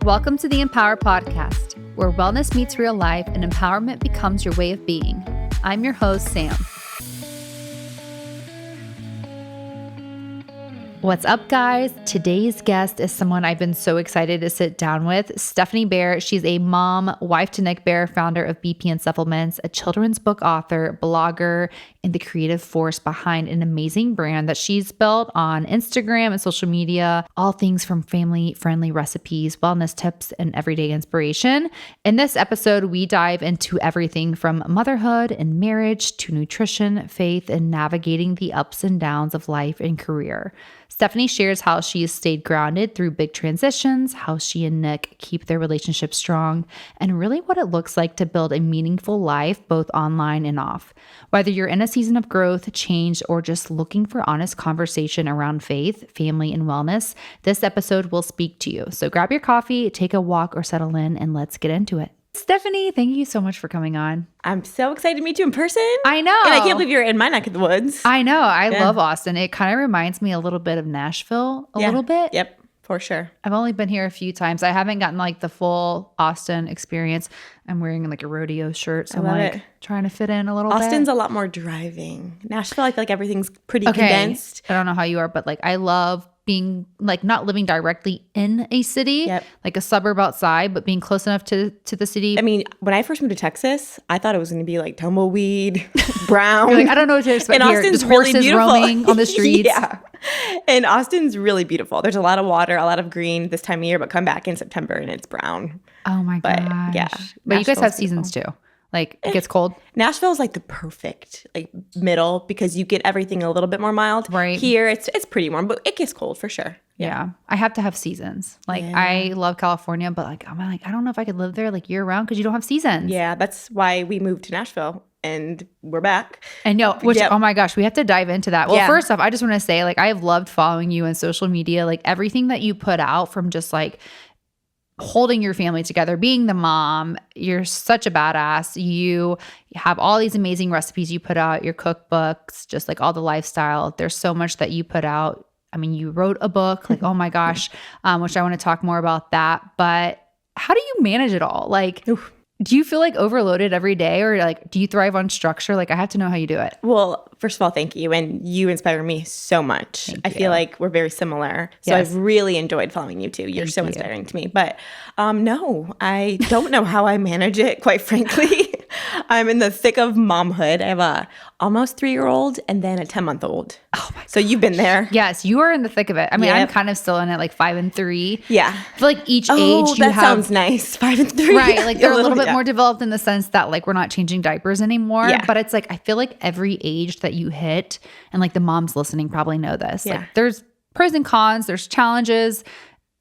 Welcome to the EMPWR podcast, where wellness meets real life and empowerment becomes your way of being. I'm your host, Sam. What's up, guys? Today's guest is someone I've been so excited to sit down with, Stefany Bare. She's a mom, wife to Nick Bare, founder of BP & Supplements, a children's book author, blogger, and the creative force behind an amazing brand that she's built on Instagram and social media, all things from family-friendly recipes, wellness tips, and everyday inspiration. In this episode, we dive into everything from motherhood and marriage to nutrition, faith, and navigating the ups and downs of life and career. Stefany shares how she has stayed grounded through big transitions, how she and Nick keep their relationship strong, and really what it looks like to build a meaningful life both online and off. Whether you're in a season of growth, change, or just looking for honest conversation around faith, family, and wellness, this episode will speak to you. So grab your coffee, take a walk, or settle in, and let's get into it. Stefany, thank you so much for coming on. I'm so excited to meet you in person. I know. And I can't believe you're in my neck of the woods. I know. I love Austin. It kind of reminds me a little bit of Nashville, a little bit. Yep, for sure. I've only been here a few times. I haven't gotten like the full Austin experience. I'm wearing like a rodeo shirt, so I'm like trying to fit in a little bit. Austin's a lot more driving. Nashville, I feel like everything's pretty condensed. I don't know how you are, but like I love being like not living directly in a city, like a suburb outside, but being close enough to the city. I mean, when I first moved to Texas, I thought it was going to be like tumbleweed, brown. Like, I don't know what to expect and here. Austin's Just really horses beautiful. roaming on the streets. Yeah. And Austin's really beautiful. There's a lot of water, a lot of green this time of year, but come back in September and it's brown. Oh my gosh. But yeah. But you guys have seasons too. Like it gets cold. Nashville's like the perfect like middle because you get everything a little bit more mild. Right. Here it's pretty warm, but it gets cold for sure. Yeah. I have to have seasons. Like I love California, but like I'm like I don't know if I could live there like year round because you don't have seasons. Yeah, that's why we moved to Nashville and we're back. And no, which oh my gosh, we have to dive into that. Well, first off, I just want to say like I have loved following you on social media, like everything that you put out from just like holding your family together, being the mom. You're such a badass. You have all these amazing recipes you put out, your cookbooks, just like all the lifestyle. There's so much that you put out. I mean, you wrote a book, like, oh my gosh, which I want to talk more about that. But how do you manage it all? Like, do you feel like overloaded every day or like, do you thrive on structure? Like, I have to know how you do it. Well, first of all, thank you. And you inspire me so much. I feel like we're very similar. So I've really enjoyed following you too. You're so inspiring to me. But no, I don't know how I manage it, quite frankly. I'm in the thick of momhood. I have a almost 3-year-old and then a 10-month-old. Oh my gosh. So you've been there. Yes, you are in the thick of it. I mean, I'm kind of still in it, like 5 and 3. Yeah. I feel like each age you that have. sounds nice. 5 and 3. Right. Like they're a little bit more developed in the sense that like we're not changing diapers anymore. Yeah. But it's like, I feel like every age that you hit, and like the moms listening probably know this, like there's pros and cons, there's challenges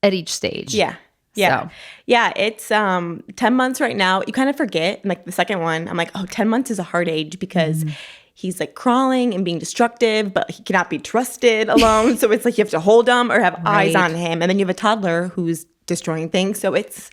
at each stage. Yeah. Yeah. So. Yeah. It's 10 months right now. You kind of forget. And like the second one, I'm like, 10 months is a hard age because he's like crawling and being destructive, but he cannot be trusted alone. So it's like you have to hold him or have eyes on him. And then you have a toddler who's destroying things. So it's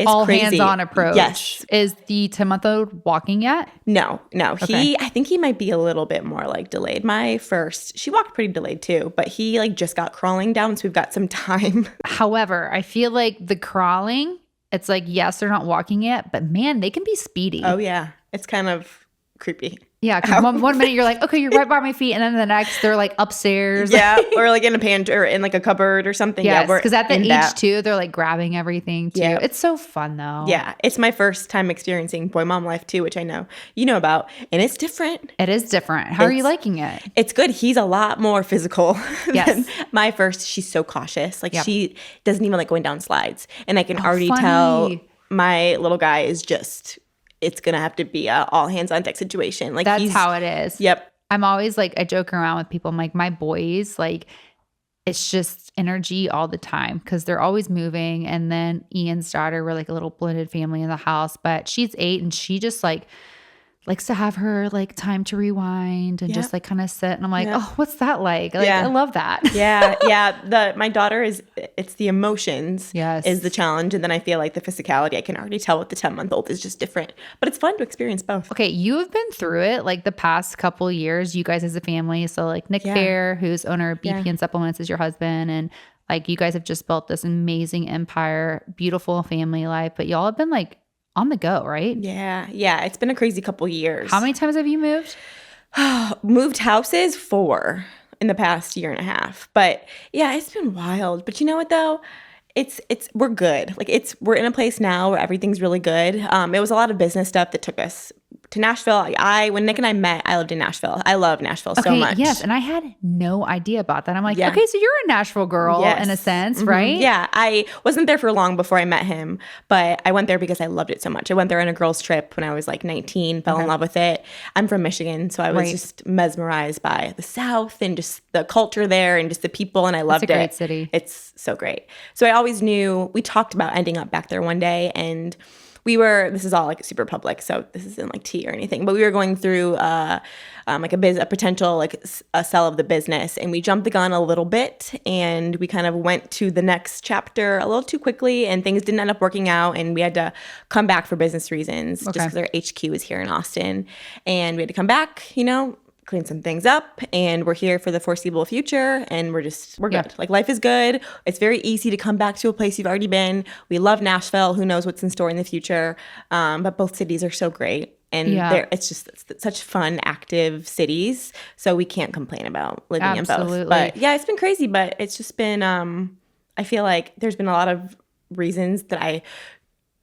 all crazy. Hands-on approach. Yes. Is the 10-month-old walking yet? No. Okay. I think he might be a little bit more like delayed. My first, she walked pretty delayed too, but he like just got crawling down. So we've got some time. However, I feel like the crawling, it's like, yes, they're not walking yet, but man, they can be speedy. Oh yeah. It's kind of creepy. Yeah, because one minute you're like, okay, you're right by my feet, and then the next they're like upstairs. Yeah, or like in a pantry or in like a cupboard or something. Yes, because at the age too, they're like grabbing everything too. Yeah. It's so fun though. Yeah, it's my first time experiencing boy mom life too, which I know you know about, and it's different. It is different. How are you liking it? It's good. He's a lot more physical than my first. She's so cautious. Like she doesn't even like going down slides, and I can already tell my little guy is just. It's going to have to be a all hands on deck situation. Like that's how it is. Yep. I'm always like, I joke around with people. I'm like, my boys, like, it's just energy all the time because they're always moving. And then Ian's daughter, we're like a little blended family in the house, but she's 8 and she just like likes to have her like time to rewind and just like kind of sit. And I'm like, oh, what's that like? Like I love that. Yeah. My daughter it's the emotions is the challenge. And then I feel like the physicality, I can already tell with the 10-month-old is just different, but it's fun to experience both. Okay. You have been through it like the past couple of years, you guys as a family. So like Nick Bare, who's owner of BP & Supplements is your husband, and Like you guys have just built this amazing empire, beautiful family life, but y'all have been like on the go, right? Yeah. Yeah. It's been a crazy couple years. How many times have you moved? Moved houses 4 in the past year and a half. But yeah, it's been wild. But you know what though? We're good. Like we're in a place now where everything's really good. It was a lot of business stuff that took us to Nashville. When Nick and I met, I lived in Nashville. I love Nashville so much. Yes, and I had no idea about that. I'm like, okay, so you're a Nashville girl in a sense, right? Yeah, I wasn't there for long before I met him, but I went there because I loved it so much. I went there on a girls' trip when I was like 19, fell in love with it. I'm from Michigan, so I was just mesmerized by the South and just the culture there and just the people, and I loved it. It's a great city. It's so great. So I always knew, we talked about ending up back there one day, and this is all like super public, so this isn't like tea or anything, but we were going through like a potential like a sell of the business, and we jumped the gun a little bit, and we kind of went to the next chapter a little too quickly, and things didn't end up working out, and we had to come back for business reasons just because our HQ is here in Austin, and we had to come back, clean some things up, and we're here for the foreseeable future, and we're good. Like life is good. It's very easy to come back to a place you've already been. We love Nashville. Who knows what's in store in the future? But both cities are so great, and it's such fun, active cities. So we can't complain about living in both. But yeah, it's been crazy, but it's just been. I feel like there's been a lot of reasons that I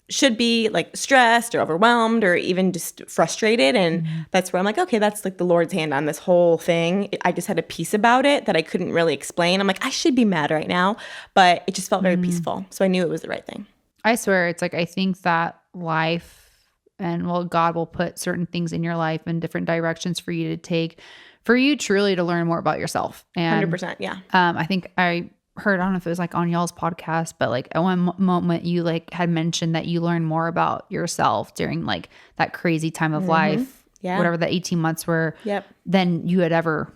should be like stressed or overwhelmed or even just frustrated, and that's where I'm like, okay, that's like the Lord's hand on this whole thing. I just had a peace about it that I couldn't really explain. I'm like, I should be mad right now, but it just felt very peaceful, so I knew it was the right thing. I swear, it's like I think that life and God will put certain things in your life in different directions for you to take, for you truly to learn more about yourself. And 100%, yeah. I think I heard, I don't know if it was like on y'all's podcast, but like at one moment you like had mentioned that you learned more about yourself during like that crazy time of life, whatever the 18 months were, than you had ever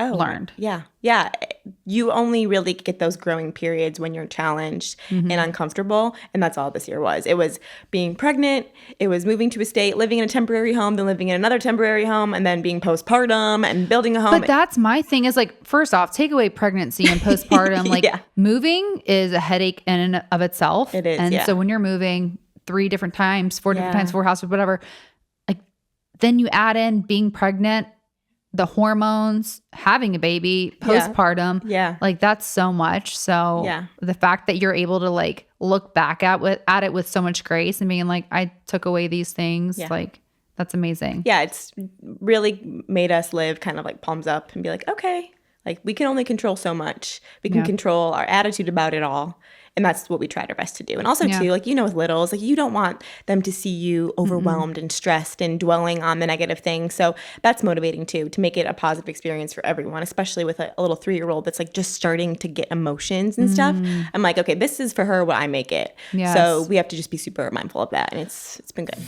learned. Yeah. You only really get those growing periods when you're challenged and uncomfortable. And that's all this year was. It was being pregnant. It was moving to a state, living in a temporary home, then living in another temporary home, and then being postpartum and building a home. But that's my thing is like, first off, take away pregnancy and postpartum. Like moving is a headache in and of itself. It is. And so when you're moving 3 different times, 4 different times, 4 houses, whatever, like then you add in being pregnant, the hormones, having a baby, postpartum, like that's so much. So the fact that you're able to like look back at it with so much grace and being like, I took away these things, like that's amazing. Yeah, it's really made us live kind of like palms up and be like, okay, like we can only control so much. We can control our attitude about it all. And that's what we tried our best to do. And also too, like, with littles, like you don't want them to see you overwhelmed and stressed and dwelling on the negative things. So that's motivating too, to make it a positive experience for everyone, especially with a little 3-year-old that's like just starting to get emotions and stuff. I'm like, okay, this is for her what I make it. Yes. So we have to just be super mindful of that. And it's been good.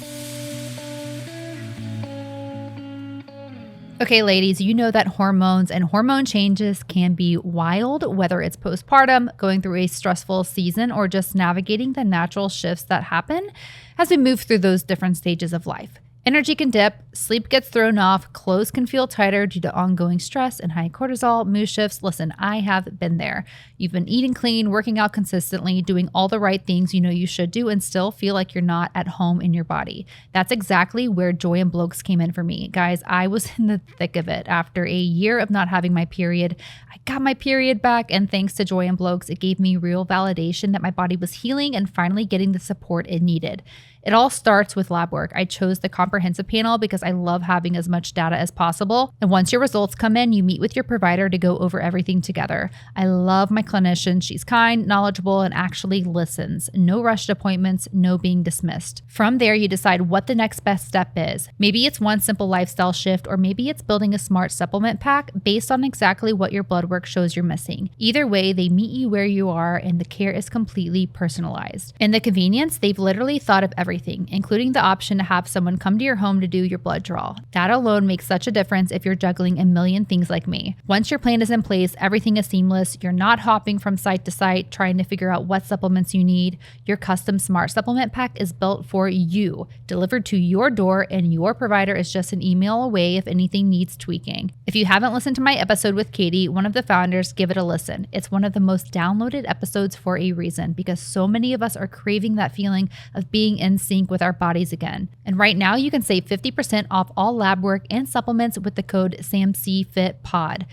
Okay, ladies, you know that hormones and hormone changes can be wild, whether it's postpartum, going through a stressful season, or just navigating the natural shifts that happen as we move through those different stages of life. Energy can dip, sleep gets thrown off, clothes can feel tighter due to ongoing stress and high cortisol, mood shifts. Listen, I have been there. You've been eating clean, working out consistently, doing all the right things you know you should do, and still feel like you're not at home in your body. That's exactly where Joi and Blokes came in for me. Guys, I was in the thick of it. After a year of not having my period, I got my period back, and thanks to Joi and Blokes, it gave me real validation that my body was healing and finally getting the support it needed. It all starts with lab work. I chose the comprehensive panel because I love having as much data as possible. And once your results come in, you meet with your provider to go over everything together. I love my clinician. She's kind, knowledgeable, and actually listens. No rushed appointments, no being dismissed. From there, you decide what the next best step is. Maybe it's one simple lifestyle shift, or maybe it's building a smart supplement pack based on exactly what your blood work shows you're missing. Either way, they meet you where you are, and the care is completely personalized. And the convenience, they've literally thought of everything everything, including the option to have someone come to your home to do your blood draw. That alone makes such a difference if you're juggling a million things like me. Once your plan is in place, everything is seamless. You're not hopping from site to site trying to figure out what supplements you need. Your custom smart supplement pack is built for you, delivered to your door, and your provider is just an email away if anything needs tweaking. If you haven't listened to my episode with Katie, one of the founders, give it a listen. It's one of the most downloaded episodes for a reason, because so many of us are craving that feeling of being in sync with our bodies again. And right now you can save 50% off all lab work and supplements with the code SAMCFITPOD.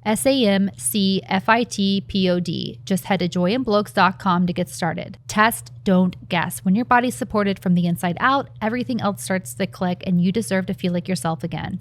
SAMCFITPOD. Just head to joyandblokes.com to get started. Test, don't guess. When your body's supported from the inside out, everything else starts to click and you deserve to feel like yourself again.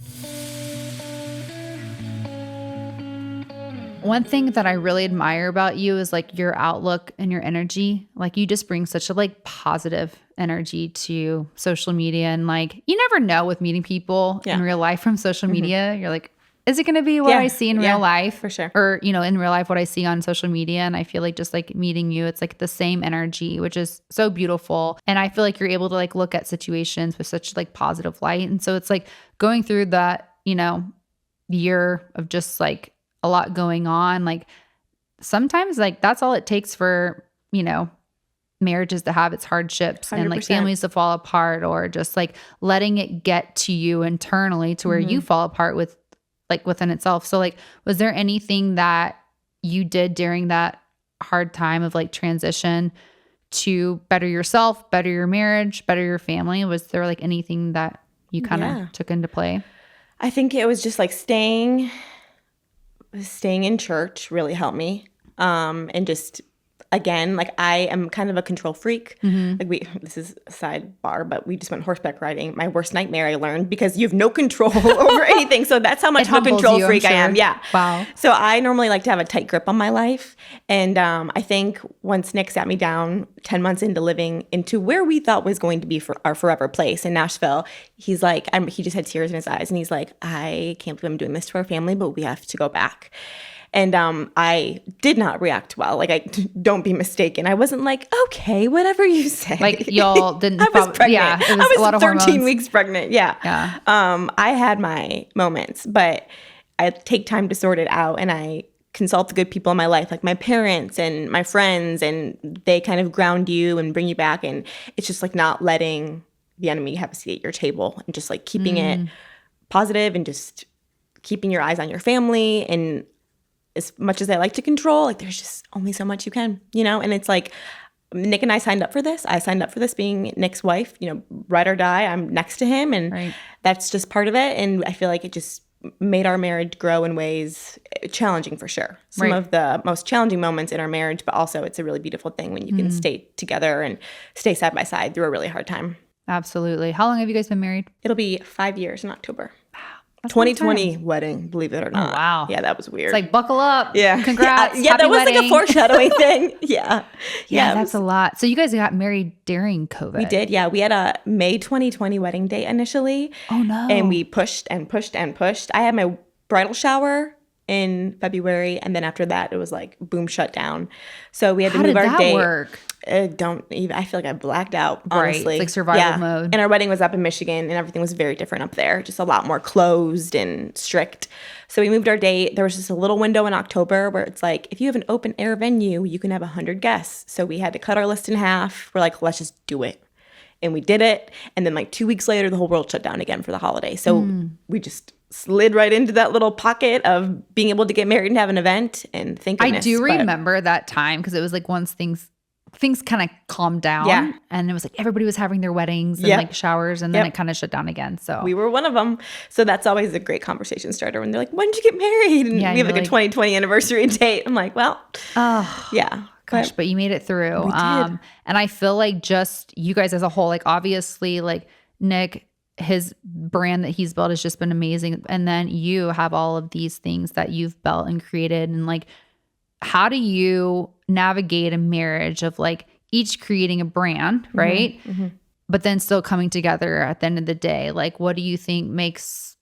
One thing that I really admire about you is like your outlook and your energy. Like you just bring such a like positive energy to social media, and like you never know with meeting people in real life from social media. You're like, is it going to be what I see in real life? For sure. Or, you know, in real life, what I see on social media. And I feel like just like meeting you, it's like the same energy, which is so beautiful. And I feel like you're able to like look at situations with such like positive light. And so it's like going through that, you know, year of just like a lot going on. Like sometimes like that's all it takes for, you know, marriages to have its hardships 100%. And like families to fall apart, or just like letting it get to you internally to where you fall apart with like within itself. So like, was there anything that you did during that hard time of like transition to better yourself, better your marriage, better your family? Was there like anything that you kind of took into play? I think it was just like staying in church really helped me. And just, again, like I am kind of a control freak. Like this is a sidebar, but we just went horseback riding. My worst nightmare I learned, because you have no control over anything. So that's how much of a control freak I am. Yeah. Wow. So I normally like to have a tight grip on my life. And I think once Nick sat me down 10 months into living into where we thought was going to be for our forever place in Nashville, he's like, he just had tears in his eyes. And he's like, I can't believe I'm doing this to our family, but we have to go back. And I did not react well. Like, don't be mistaken. I wasn't like, okay, whatever you say. Like, y'all didn't. I was pregnant. Yeah, it was I was a lot of 13 hormones. weeks pregnant. Yeah. Yeah. I had my moments, but I take time to sort it out, and I consult the good people in my life, like my parents and my friends, and they kind of ground you and bring you back. And it's just like not letting the enemy have a seat at your table, and just like keeping it positive, and just keeping your eyes on your family. And as much as I like to control, like there's just only so much you can, you know? And it's like, Nick and I signed up for this. I signed up for this being Nick's wife, you know, ride or die. I'm next to him, and that's just part of it. And I feel like it just made our marriage grow in ways challenging, for sure. Some of the most challenging moments in our marriage, but also it's a really beautiful thing when you can stay together and stay side by side through a really hard time. Absolutely. How long have you guys been married? It'll be 5 years in October. That's 2020 wedding, believe it or not. Oh, wow. Yeah, that was weird. It's like, buckle up. Yeah. Congrats. Yeah, that was wedding. like a foreshadowing thing. Yeah. Yeah, that's a lot. So you guys got married during COVID. We did, yeah. We had a May 2020 wedding date initially. Oh, no. And we pushed and pushed and pushed. I had my bridal shower in February, and then after that, it was like, boom, shut down. So we had to move our date. How did that work? Don't even. I feel like I blacked out, honestly. Right. It's like survival mode. And our wedding was up in Michigan, and everything was very different up there. Just a lot more closed and strict. So we moved our date. There was just a little window in October where it's like, if you have an open air venue, you can have 100 guests. So we had to cut our list in half. We're like, let's just do it. And we did it. And then like 2 weeks later, the whole world shut down again for the holiday. So we just slid right into that little pocket of being able to get married and have an event. And thank goodness. I do remember that time, because it was like once things kind of calmed down. Yeah. And it was like everybody was having their weddings and like showers, and then it kind of shut down again. So we were one of them. So that's always a great conversation starter when they're like, when did you get married? And we have like a 2020 anniversary date. I'm like, well, yeah. Gosh, but you made it through. We did. And I feel like just you guys as a whole, like obviously like Nick, his brand that he's built has just been amazing. And then you have all of these things that you've built and created. And like, how do you navigate a marriage of like each creating a brand, right? But then still coming together at the end of the day? Like, what do you think makes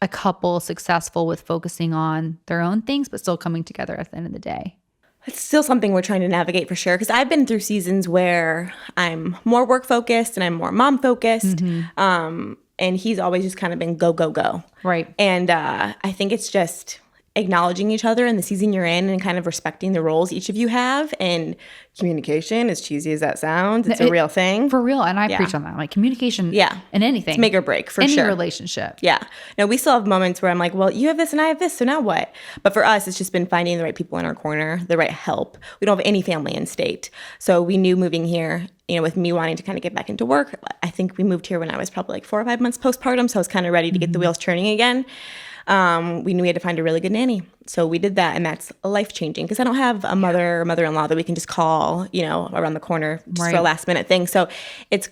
a couple successful with focusing on their own things, but still coming together at the end of the day? It's still something we're trying to navigate for sure. Because I've been through seasons where I'm more work focused and I'm more mom focused. And he's always just kind of been go, go, go. Right. And I think it's just acknowledging each other in the season you're in and kind of respecting the roles each of you have. And communication, as cheesy as that sounds, it's a real thing. For real. And I preach on that. Like communication in anything. It's make or break for Any sure. relationship. Yeah. No, we still have moments where I'm like, well, you have this and I have this, so now what? But for us, it's just been finding the right people in our corner, the right help. We don't have any family in state. So we knew moving here, you know, with me wanting to kind of get back into work, I think we moved here when I was probably like 4 or 5 months postpartum. So I was kind of ready to get the wheels turning again. We knew we had to find a really good nanny. So we did that, and that's life-changing because I don't have a mother or mother-in-law that we can just call, you know, around the corner just for a last-minute thing. So it's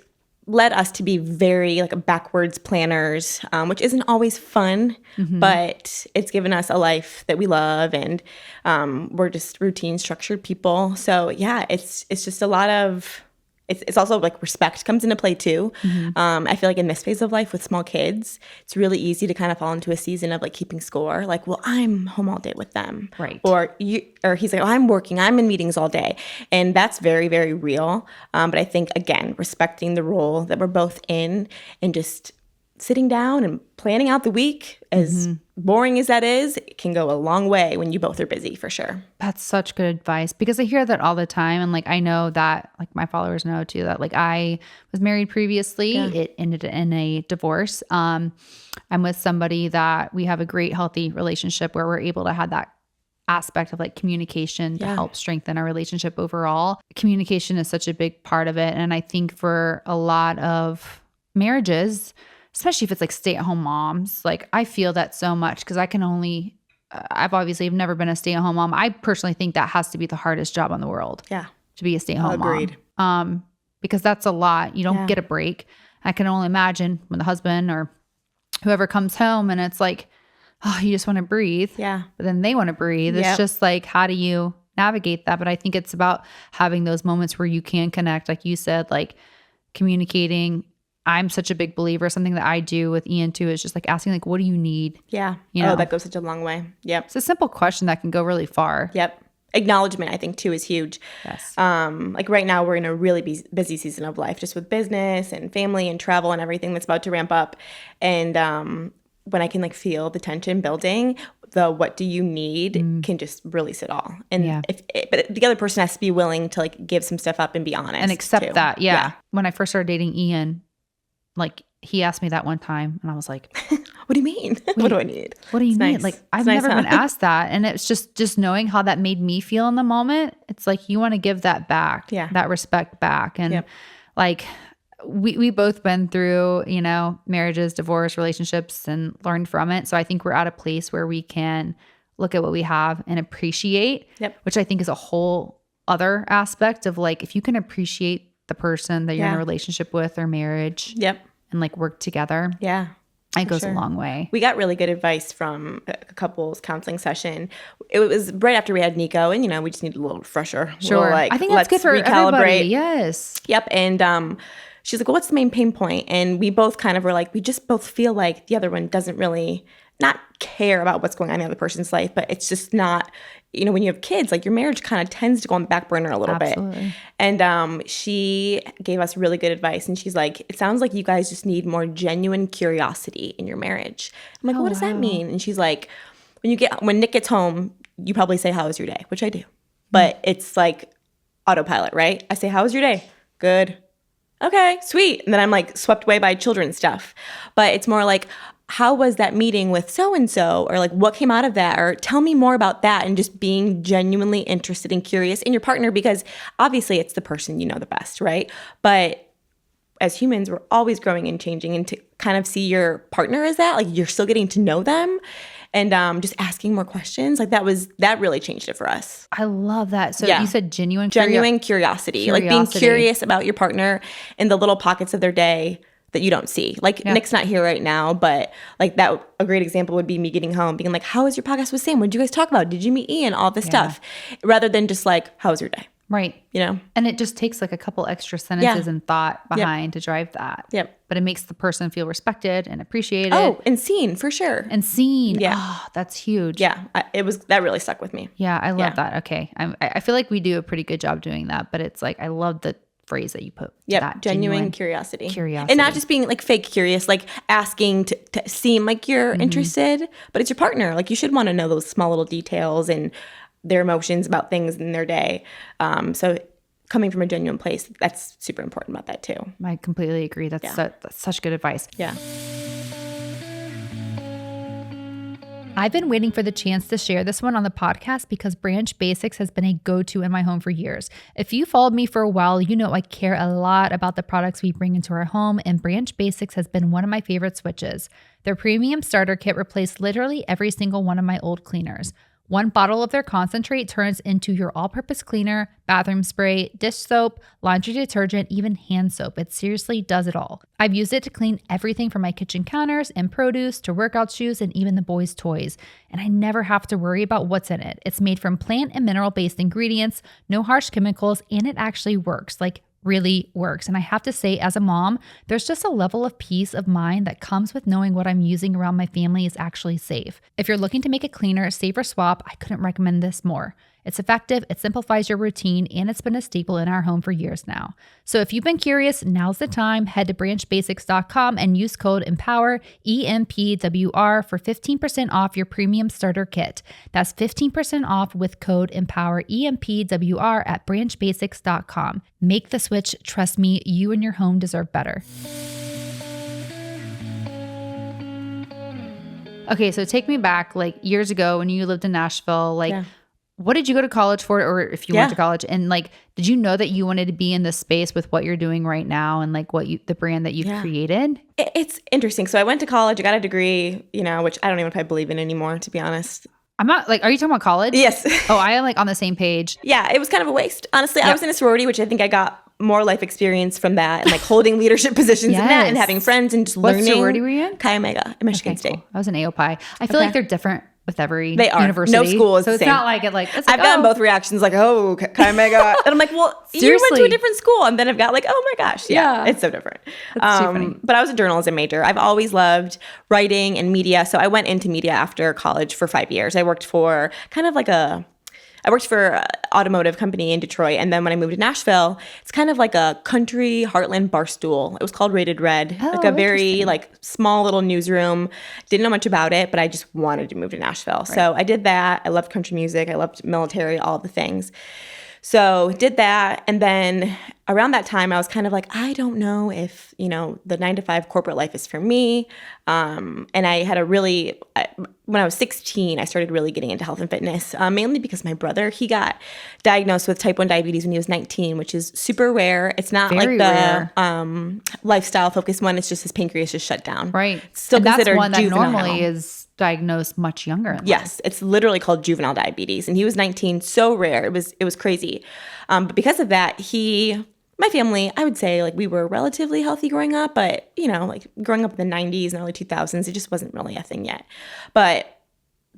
led us to be very like backwards planners, which isn't always fun, but it's given us a life that we love, and we're just routine, structured people. So yeah, it's just a lot of... It's also like respect comes into play too. I feel like in this phase of life with small kids, it's really easy to kind of fall into a season of like keeping score. Like, well, I'm home all day with them. Right. Or he's like, oh, I'm working. I'm in meetings all day. And that's very, very real. But I think, again, respecting the role that we're both in and just sitting down and planning out the week, as boring as that is, it can go a long way when you both are busy, for sure. That's such good advice because I hear that all the time. And like, I know that like my followers know too, that like I was married previously. It ended in a divorce. I'm with somebody that we have a great, healthy relationship where we're able to have that aspect of like communication to help strengthen our relationship overall. Communication is such a big part of it. And I think for a lot of marriages, especially if it's like stay-at-home moms, like I feel that so much because I've never been a stay-at-home mom. I personally think that has to be the hardest job in the world. Yeah. To be a stay-at-home Agreed. mom. Because that's a lot. You don't get a break. I can only imagine when the husband or whoever comes home and it's like, oh, you just want to breathe. Yeah. But then they want to breathe. It's just like, how do you navigate that? But I think it's about having those moments where you can connect, like you said, like communicating. I'm such a big believer. Something that I do with Ian too is just like asking, like, what do you need? Yeah. You know? Oh, that goes such a long way. Yep. It's a simple question that can go really far. Yep. Acknowledgement, I think, too, is huge. Yes. Like right now, we're in a really busy season of life, just with business and family and travel and everything that's about to ramp up. And when I can like feel the tension building, the what do you need can just release it all. And but the other person has to be willing to like give some stuff up and be honest and accept too. that. Yeah. When I first started dating Ian, like he asked me that one time and I was like, what do you mean? What do I need? What do you need? Nice. Like I've never been asked that. And it's just knowing how that made me feel in the moment. It's like, you want to give that back, that respect back. And like we both been through, you know, marriages, divorce, relationships, and learned from it. So I think we're at a place where we can look at what we have and appreciate, which I think is a whole other aspect of like, if you can appreciate the person that you're in a relationship with or marriage and like work together. Yeah. It goes a long way. We got really good advice from a couples counseling session. It was right after we had Nico, and, you know, we just needed a little refresher. Sure. Like, I think that's good for everybody. Yes. Yep. And she's like, well, what's the main pain point? And we both kind of were like, we just both feel like the other one doesn't really not care about what's going on in the other person's life, but it's just not, you know, when you have kids, like your marriage kind of tends to go on the back burner a little bit. And she gave us really good advice. And she's like, it sounds like you guys just need more genuine curiosity in your marriage. I'm like, what does that mean? And she's like, when Nick gets home, you probably say, how was your day? Which I do. But it's like autopilot, right? I say, how was your day? Good. Okay, sweet. And then I'm like swept away by children's stuff. But it's more like, how was that meeting with so-and-so? Or like, what came out of that? Or tell me more about that. And just being genuinely interested and curious in your partner, because obviously it's the person you know the best, right? But as humans, we're always growing and changing. And to kind of see your partner as that, like you're still getting to know them and just asking more questions, like that really changed it for us. I love that. So you said genuine curiosity, like being curious about your partner in the little pockets of their day that you don't see. Like Nick's not here right now, but like that, a great example would be me getting home being like, how was your podcast with Sam? What did you guys talk about? Did you meet Ian? All this stuff, rather than just like, how was your day? Right. And it just takes like a couple extra sentences and thought behind to drive that. Yep. But it makes the person feel respected and appreciated. Oh, and seen for sure. And seen. Yeah. Oh, that's huge. Yeah. That really stuck with me. Yeah. I love that. Okay. I feel like we do a pretty good job doing that, but it's like, I love the phrase that you put. That genuine curiosity. And not just being like fake curious, like asking to seem like you're interested, but it's your partner. Like you should want to know those small little details and their emotions about things in their day. So coming from a genuine place, that's super important about that too. I completely agree. That's such good advice. Yeah. I've been waiting for the chance to share this one on the podcast because Branch Basics has been a go-to in my home for years. If you followed me for a while, you know I care a lot about the products we bring into our home, and Branch Basics has been one of my favorite switches. Their premium starter kit replaced literally every single one of my old cleaners. One bottle of their concentrate turns into your all-purpose cleaner, bathroom spray, dish soap, laundry detergent, even hand soap. It seriously does it all. I've used it to clean everything from my kitchen counters and produce to workout shoes and even the boys' toys. And I never have to worry about what's in it. It's made from plant and mineral-based ingredients, no harsh chemicals, and it actually works. Like really works. And I have to say, as a mom, there's just a level of peace of mind that comes with knowing what I'm using around my family is actually safe. If you're looking to make a cleaner, save or swap, I couldn't recommend this more. It's effective, it simplifies your routine, and it's been a staple in our home for years now. So if you've been curious, now's the time. Head to branchbasics.com and use code EMPWR, EMPWR, for 15% off your premium starter kit. That's 15% off with code EMPWR, EMPWR at branchbasics.com. Make the switch. Trust me, you and your home deserve better. Okay, so take me back like years ago when you lived in Nashville, what did you go to college for, or if you went to college, and like, did you know that you wanted to be in this space with what you're doing right now and like the brand that you've created? It's interesting. So I went to college, I got a degree, which I don't even know if I believe in anymore, to be honest. I'm not like, are you talking about college? Yes. Oh, I am like on the same page. Yeah, it was kind of a waste. Honestly, I was in a sorority, which I think I got more life experience from that and like holding leadership positions in that and having friends and just learning. What sorority were you in? Chi Omega at Michigan State. Cool. I was in AOPI. I feel like they're different with every university. No school is so the it's same. not like it's like, I've gotten both reactions, like, oh, Chi Omega, and I'm like, well, you went to a different school, and then I've got like, oh my gosh, it's so different. That's too funny. But I was a journalism major. I've always loved writing and media, so I went into media after college for 5 years. I worked for an automotive company in Detroit. And then when I moved to Nashville, it's kind of like a country heartland barstool. It was called Rated Red, like a very like small little newsroom. Didn't know much about it, but I just wanted to move to Nashville. Right. So I did that. I loved country music. I loved military, all the things. So did that. And then around that time, I was kind of like, I don't know if, the 9-to-5 corporate life is for me. And I had when I was 16, I started really getting into health and fitness, mainly because my brother, he got diagnosed with type 1 diabetes when he was 19, which is super rare. It's not very like the lifestyle focused one. It's just his pancreas just shut down. Right. It's still considered one that juvenile. Normally is diagnosed much younger. Yes, it's literally called juvenile diabetes, and he was 19. So rare, it was crazy. But because of that, my family, I would say like we were relatively healthy growing up, but like growing up in the 90s and early 2000s, it just wasn't really a thing yet. But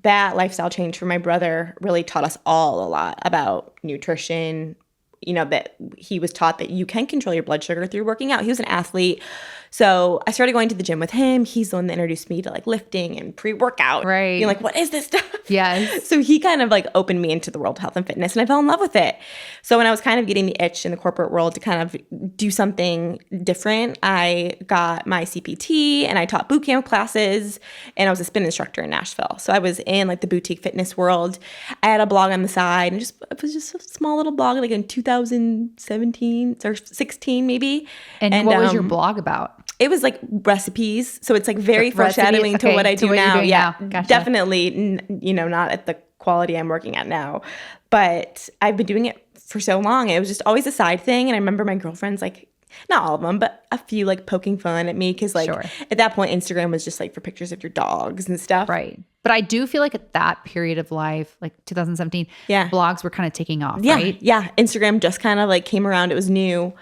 that lifestyle change for my brother really taught us all a lot about nutrition. That he was taught that you can control your blood sugar through working out. He was an athlete. So I started going to the gym with him. He's the one that introduced me to like lifting and pre-workout. Right. You're like, what is this stuff? Yes. So he kind of like opened me into the world of health and fitness, and I fell in love with it. So when I was kind of getting the itch in the corporate world to kind of do something different, I got my CPT and I taught boot camp classes, and I was a spin instructor in Nashville. So I was in like the boutique fitness world. I had a blog on the side, and it was just a small little blog like in 2017 or 16 maybe. And what was your blog about? It was like recipes. So it's like very foreshadowing to what I do now. Yeah, Gotcha. Definitely, not at the quality I'm working at now. But I've been doing it for so long. It was just always a side thing. And I remember my girlfriends, like, not all of them, but a few like poking fun at me. Because like at that point, Instagram was just like for pictures of your dogs and stuff. Right. But I do feel like at that period of life, like 2017, blogs were kind of taking off, right? Yeah. Instagram just kind of like came around. It was new.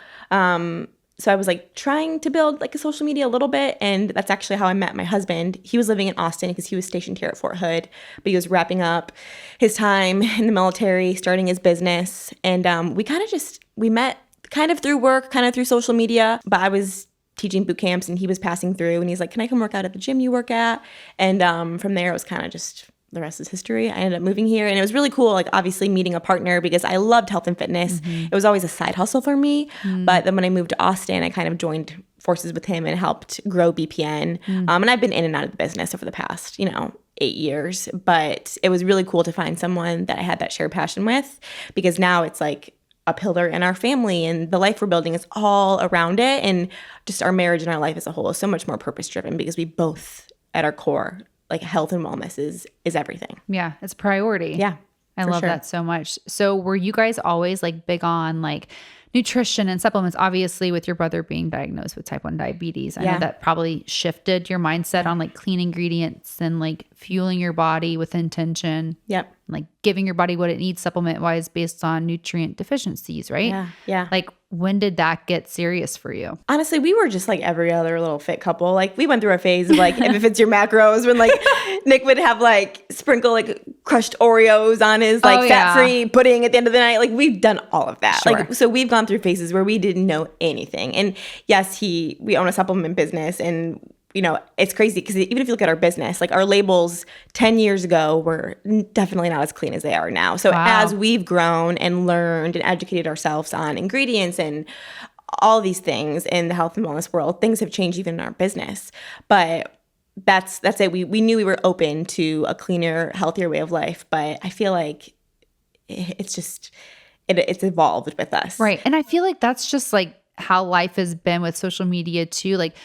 So I was like trying to build like a social media a little bit. And that's actually how I met my husband. He was living in Austin because he was stationed here at Fort Hood, but he was wrapping up his time in the military, starting his business. And we met kind of through work, kind of through social media, but I was teaching boot camps and he was passing through and he's like, can I come work out at the gym you work at? And from there, it was kind of just the rest is history. I ended up moving here and it was really cool, like obviously meeting a partner because I loved health and fitness. It was always a side hustle for me. But then when I moved to Austin, I kind of joined forces with him and helped grow BPN. And I've been in and out of the business over the past, 8 years. But it was really cool to find someone that I had that shared passion with because now it's like a pillar in our family and the life we're building is all around it. And just our marriage and our life as a whole is so much more purpose driven because we both at our core, like health and wellness is everything. Yeah. It's a priority. Yeah. I love that so much. So were you guys always like big on like nutrition and supplements? Obviously with your brother being diagnosed with type 1 diabetes, I know that probably shifted your mindset on like clean ingredients and like fueling your body with intention. Yep. Like giving your body what it needs supplement wise based on nutrient deficiencies, right? Yeah. Yeah. Like when did that get serious for you? Honestly, we were just like every other little fit couple. Like we went through a phase of like, if it's your macros, when like Nick would have like sprinkle like crushed Oreos on his like fat-free pudding at the end of the night. Like we've done all of that. Sure. Like, so we've gone through phases where we didn't know anything. And yes, we own a supplement business and it's crazy because even if you look at our business, like our labels 10 years ago were definitely not as clean as they are now. So as we've grown and learned and educated ourselves on ingredients and all these things in the health and wellness world, things have changed even in our business. But that's it. We knew we were open to a cleaner, healthier way of life. But I feel like it's just, it's evolved with us. Right. And I feel like that's just like how life has been with social media too. Like,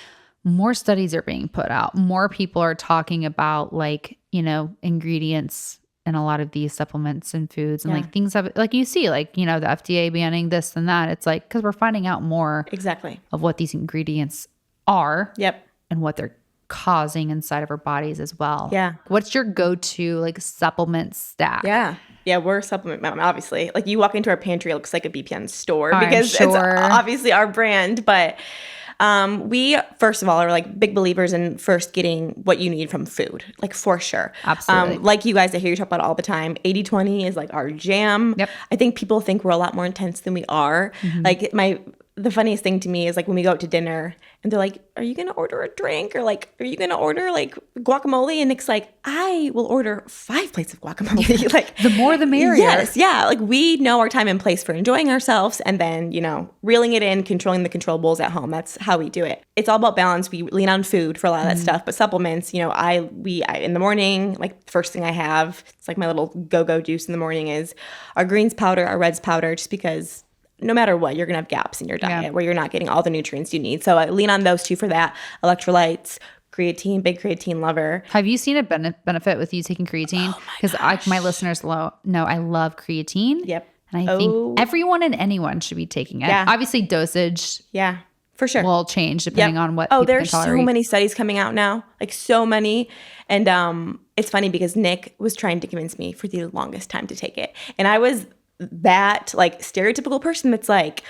more studies are being put out. More people are talking about like, ingredients in a lot of these supplements and foods and like things have, like you see, like, the FDA banning this and that. It's like, because we're finding out more exactly of what these ingredients are. Yep. And what they're causing inside of our bodies as well. Yeah. What's your go-to like supplement stack? Yeah. Yeah, we're a supplement mom, obviously. Like you walk into our pantry, it looks like a BPN store because it's obviously our brand, but we, first of all, are like big believers in first getting what you need from food, like for sure. Absolutely. Like you guys, I hear you talk about all the time. 80-20 is like our jam. Yep. I think people think we're a lot more intense than we are. Like the funniest thing to me is like when we go out to dinner and they're like, are you going to order a drink? Or like, are you going to order like guacamole? And Nick's like, I will order 5 plates of guacamole. Like the more the merrier. Yes. Yeah. Like we know our time and place for enjoying ourselves and then, reeling it in, controlling the controllables at home. That's how we do it. It's all about balance. We lean on food for a lot of that stuff, but supplements, I in the morning, like the first thing I have, it's like my little go-go juice in the morning is our greens powder, our reds powder, just because no matter what, you're going to have gaps in your diet where you're not getting all the nutrients you need. So I lean on those two for that. Electrolytes, creatine, big creatine lover. Have you seen a benefit with you taking creatine? Because my listeners know I love creatine. Yep. And I think everyone and anyone should be taking it. Yeah. Obviously, dosage for sure will change depending on what people there's can tolerate. So many studies coming out now, like so many. And it's funny because Nick was trying to convince me for the longest time to take it. And I was that like stereotypical person that's like,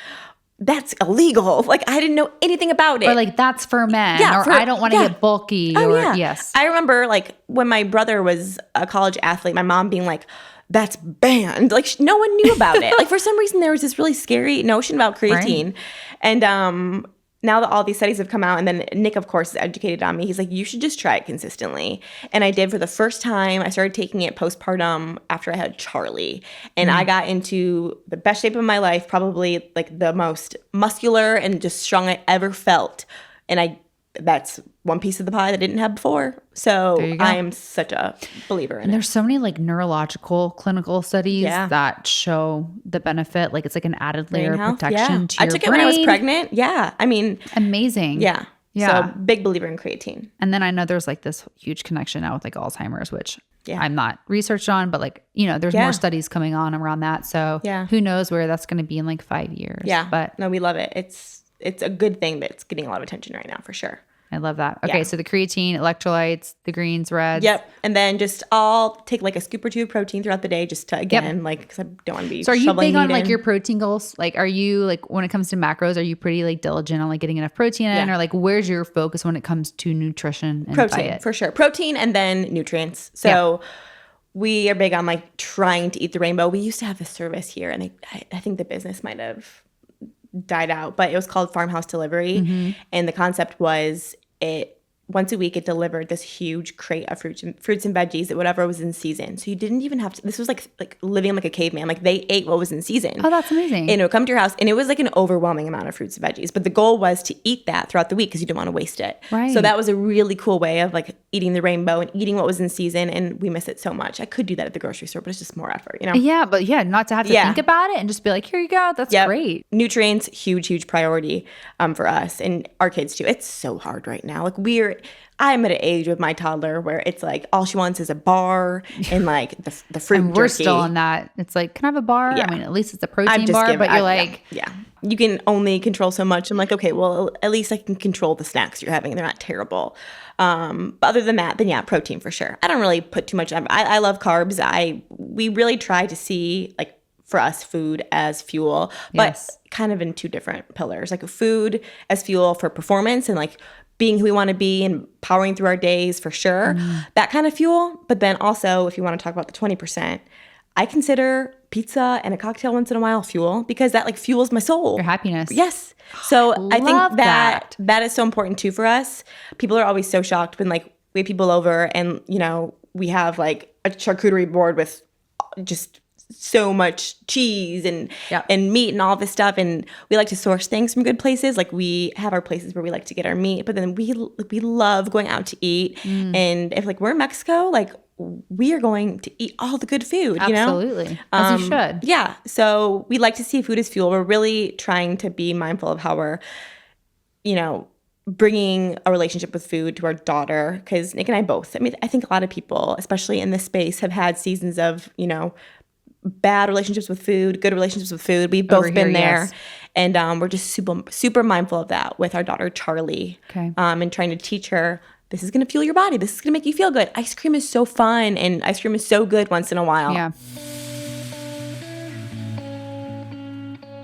that's illegal. Like I didn't know anything about it. Or like that's for men. Or I don't want to get bulky. Yes. I remember like when my brother was a college athlete, my mom being like, that's banned. Like no one knew about it. Like for some reason there was this really scary notion about creatine. Right. And now that all these studies have come out and then Nick, of course, is educated on me. He's like, you should just try it consistently. And I did for the first time. I started taking it postpartum after I had Charlie. And I got into the best shape of my life, probably like the most muscular and just strong I ever felt. And that's one piece of the pie that I didn't have before. So I am such a believer in it. There's so many like neurological clinical studies that show the benefit. Like it's like an added layer of protection to your brain. I took it when I was pregnant. Yeah. I mean. Amazing. Yeah. So big believer in creatine. And then I know there's like this huge connection now with like Alzheimer's, which I'm not researched on, but like, there's more studies coming on around that. So who knows where that's going to be in like 5 years. Yeah. But no, we love it. It's a good thing that's getting a lot of attention right now for sure. I love that. Okay, so the creatine, electrolytes, the greens, reds. Yep. And then just I'll take like a scoop or two of protein throughout the day just to, again, like, because I don't want to be So are you big on like in. your protein goals? Like, are you like, when it comes to macros, are you pretty like diligent on like getting enough protein in? Or like, where's your focus when it comes to nutrition and protein, diet? for sure. Protein and then nutrients. So we are big on like trying to eat the rainbow. We used to have a service here, and I think the business might have died out, but it was called Farmhouse Delivery. And the concept was once a week it delivered this huge crate of fruits and veggies, whatever was in season. So you didn't even have to, this was like living like a caveman. Like they ate what was in season. Oh, that's amazing. And it would come to your house, and it was like an overwhelming amount of fruits and veggies. But the goal was to eat that throughout the week because you didn't want to waste it. Right. So that was a really cool way of like eating the rainbow and eating what was in season. And we miss it so much. I could do that at the grocery store, but it's just more effort, you know? Yeah, but not to have to think about it and just be like, here you go. That's great. Nutrients, huge priority for us and our kids too. It's so hard right now. Like I'm at an age with my toddler where it's like all she wants is a bar and like the fruit and we're jerky. still on that. It's like, can I have a bar? Yeah. I mean, at least it's a protein bar, but you're like... Yeah. You can only control so much. I'm like, okay, well, at least I can control the snacks you're having. They're not terrible. But other than that, then protein for sure. I don't really put too much. I love carbs. We really try to see like for us food as fuel, but kind of in two different pillars, like food as fuel for performance and like being who we want to be and powering through our days for sure. That kind of fuel. But then also, if you want to talk about the 20%, I consider pizza and a cocktail once in a while fuel because that like fuels my soul. Your happiness. Yes. So I think that is so important too for us. People are always so shocked when like we have people over and, you know, we have like a charcuterie board with just so much cheese and meat and all this stuff, and we like to source things from good places. Like we have our places where we like to get our meat, but then we love going out to eat. And if like we're in Mexico, like we are going to eat all the good food. Absolutely. You know, as you should. Yeah. So we like to see food as fuel. We're really trying to be mindful of how we're, you know, bringing a relationship with food to our daughter, because Nick and I both. I mean, I think a lot of people, especially in this space, have had seasons of, you know, bad relationships with food, good relationships with food. We've both been there. And we're just super mindful of that with our daughter, Charlie. Okay. And trying to teach her, this is going to fuel your body. This is going to make you feel good. Ice cream is so fun, and ice cream is so good once in a while. Yeah.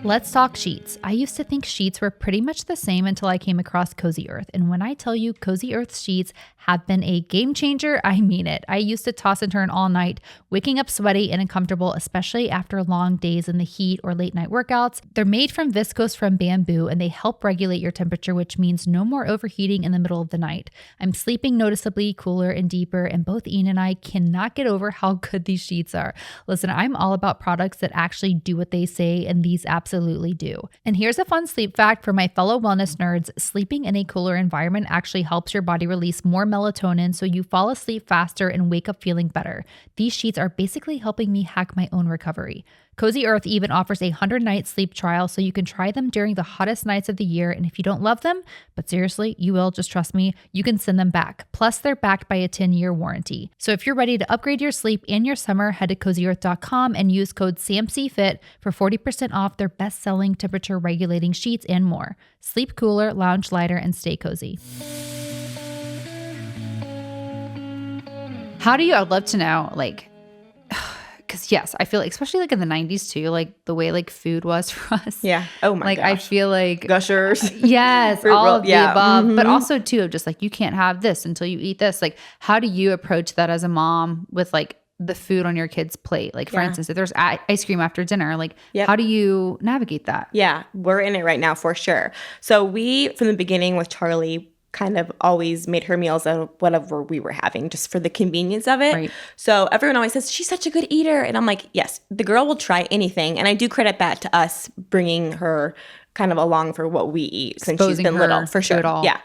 Let's talk sheets. I used to think sheets were pretty much the same until I came across Cozy Earth. And when I tell you Cozy Earth sheets have been a game changer, I mean it. I used to toss and turn all night, waking up sweaty and uncomfortable, especially after long days in the heat or late night workouts. They're made from viscose from bamboo, and they help regulate your temperature, which means no more overheating in the middle of the night. I'm sleeping noticeably cooler and deeper, and both Ian and I cannot get over how good these sheets are. Listen, I'm all about products that actually do what they say, and these absolutely do. And here's a fun sleep fact for my fellow wellness nerds. Sleeping in a cooler environment actually helps your body release more melatonin, so you fall asleep faster and wake up feeling better. These sheets are basically helping me hack my own recovery. Cozy Earth even offers a 100-night sleep trial, so you can try them during the hottest nights of the year. And if you don't love them, but seriously, you will, just trust me, you can send them back. Plus, they're backed by a 10-year warranty. So if you're ready to upgrade your sleep and your summer, head to CozyEarth.com and use code SAMCFIT for 40% off their best-selling temperature-regulating sheets and more. Sleep cooler, lounge lighter, and stay cozy. I'd love to know, like, because yes, I feel like, especially like in the 90s too, like the way like food was for us. Yeah. Oh my gosh. I feel like Gushers. Yes, all of the above. Mm-hmm. But also too, just like you can't have this until you eat this. Like, how do you approach that as a mom with like the food on your kid's plate? Like, for instance, if there's ice cream after dinner, like how do you navigate that? Yeah, we're in it right now for sure. So we, from the beginning with Charlie, kind of always made her meals out of whatever we were having, just for the convenience of it. Right. So everyone always says, she's such a good eater. And I'm like, yes, the girl will try anything. And I do credit that to us bringing her kind of along for what we eat since she's been little, for sure. Yeah.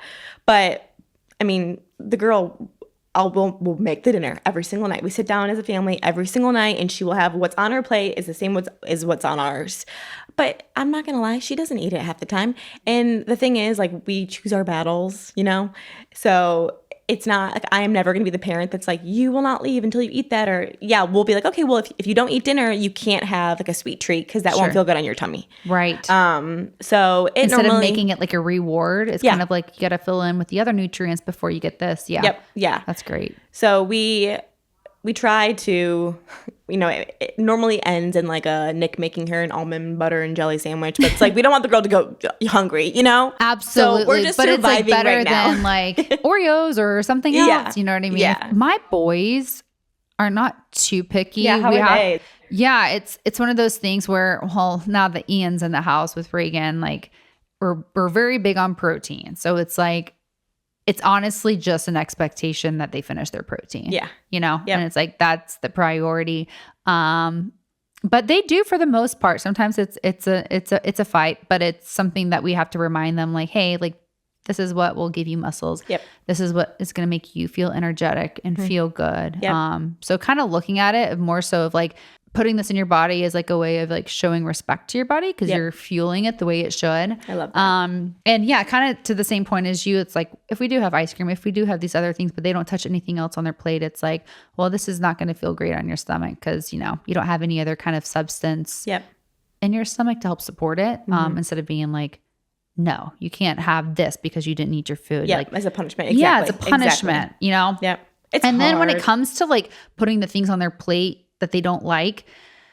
But I mean, the girl we'll make the dinner every single night. We sit down as a family every single night, and she will have what's on her plate is the same as what's on ours. But I'm not gonna lie, she doesn't eat it half the time. And the thing is, like, we choose our battles, you know? So it's not like I am never going to be the parent that's like, you will not leave until you eat that. Or we'll be like, okay, well, if you don't eat dinner, you can't have like a sweet treat because that won't feel good on your tummy. Right. So instead of making it like a reward, it's kind of like you got to fill in with the other nutrients before you get this. Yeah. Yep. Yeah. That's great. So we try to, it normally ends in like a Nick making her an almond butter and jelly sandwich, but it's like we don't want the girl to go hungry, Absolutely. So we're just but surviving it's like better right now. than like Oreos or something else. You know what I mean? Yeah. My boys are not too picky. Yeah, how are they? Yeah, it's one of those things where, well, now that Ian's in the house with Reagan, like we're very big on protein. So it's like, it's honestly just an expectation that they finish their protein. Yeah. And it's like, that's the priority. But they do for the most part. Sometimes it's a fight, but it's something that we have to remind them like, hey, like this is what will give you muscles. Yep. This is what is going to make you feel energetic and feel good. Yep. So kind of looking at it more so of like putting this in your body is like a way of like showing respect to your body because you're fueling it the way it should. I love that. And yeah, kind of to the same point as you, it's like if we do have ice cream, if we do have these other things, but they don't touch anything else on their plate, it's like, well, this is not going to feel great on your stomach because, you don't have any other kind of substance in your stomach to help support it. Instead of being like, no, you can't have this because you didn't eat your food. Yeah, like, as a punishment. Exactly. Yeah, it's a punishment, Yep. It's and hard. then when it comes to like putting the things on their plate that they don't like,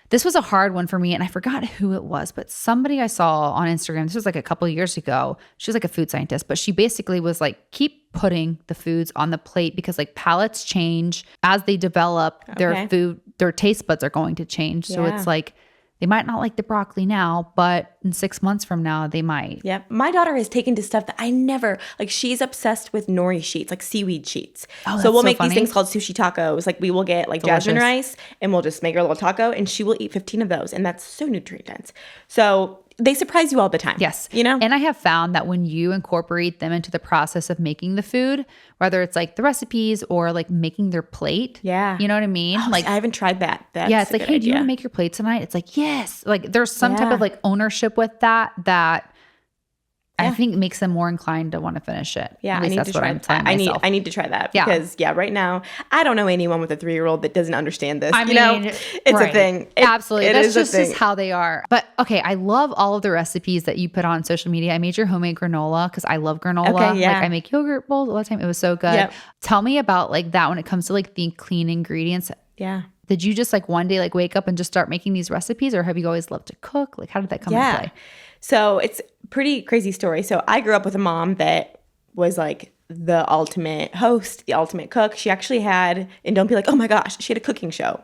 this was a hard one for me. And I forgot who it was, but somebody I saw on Instagram, this was like a couple of years ago. She was like a food scientist, but she basically was like, keep putting the foods on the plate because like palates change as they develop. Their food, their taste buds are going to change. So it's like, they might not like the broccoli now, but in 6 months from now, they might. Yeah. My daughter has taken to stuff that I never, like she's obsessed with nori sheets, like seaweed sheets. Oh, so we'll make funny. these things called sushi tacos. Like we will get like jasmine rice and we'll just make her a little taco and she will eat 15 of those. And that's so nutrient dense. So they surprise you all the time. Yes. And I have found that when you incorporate them into the process of making the food, whether it's like the recipes or like making their plate. Yeah. You know what I mean? Oh, like I haven't tried that. That's it's like, hey, do you want to make your plate tonight? It's like, yes. Like there's some type of like ownership with that I think makes them more inclined to want to finish it. Yeah, At least that's what I'm telling myself. I need to try that because right now I don't know anyone with a 3-year-old that doesn't understand this. I mean, it's a thing. Absolutely, that's just how they are. But okay, I love all of the recipes that you put on social media. I made your homemade granola because I love granola. Okay, yeah. Like I make yogurt bowls all the time. It was so good. Yep. Tell me about like that when it comes to like the clean ingredients. Yeah. Did you just like one day like wake up and just start making these recipes, or have you always loved to cook? Like how did that come into play? So it's a pretty crazy story. So I grew up with a mom that was like the ultimate host, the ultimate cook. She actually had, and don't be like, oh my gosh, she had a cooking show.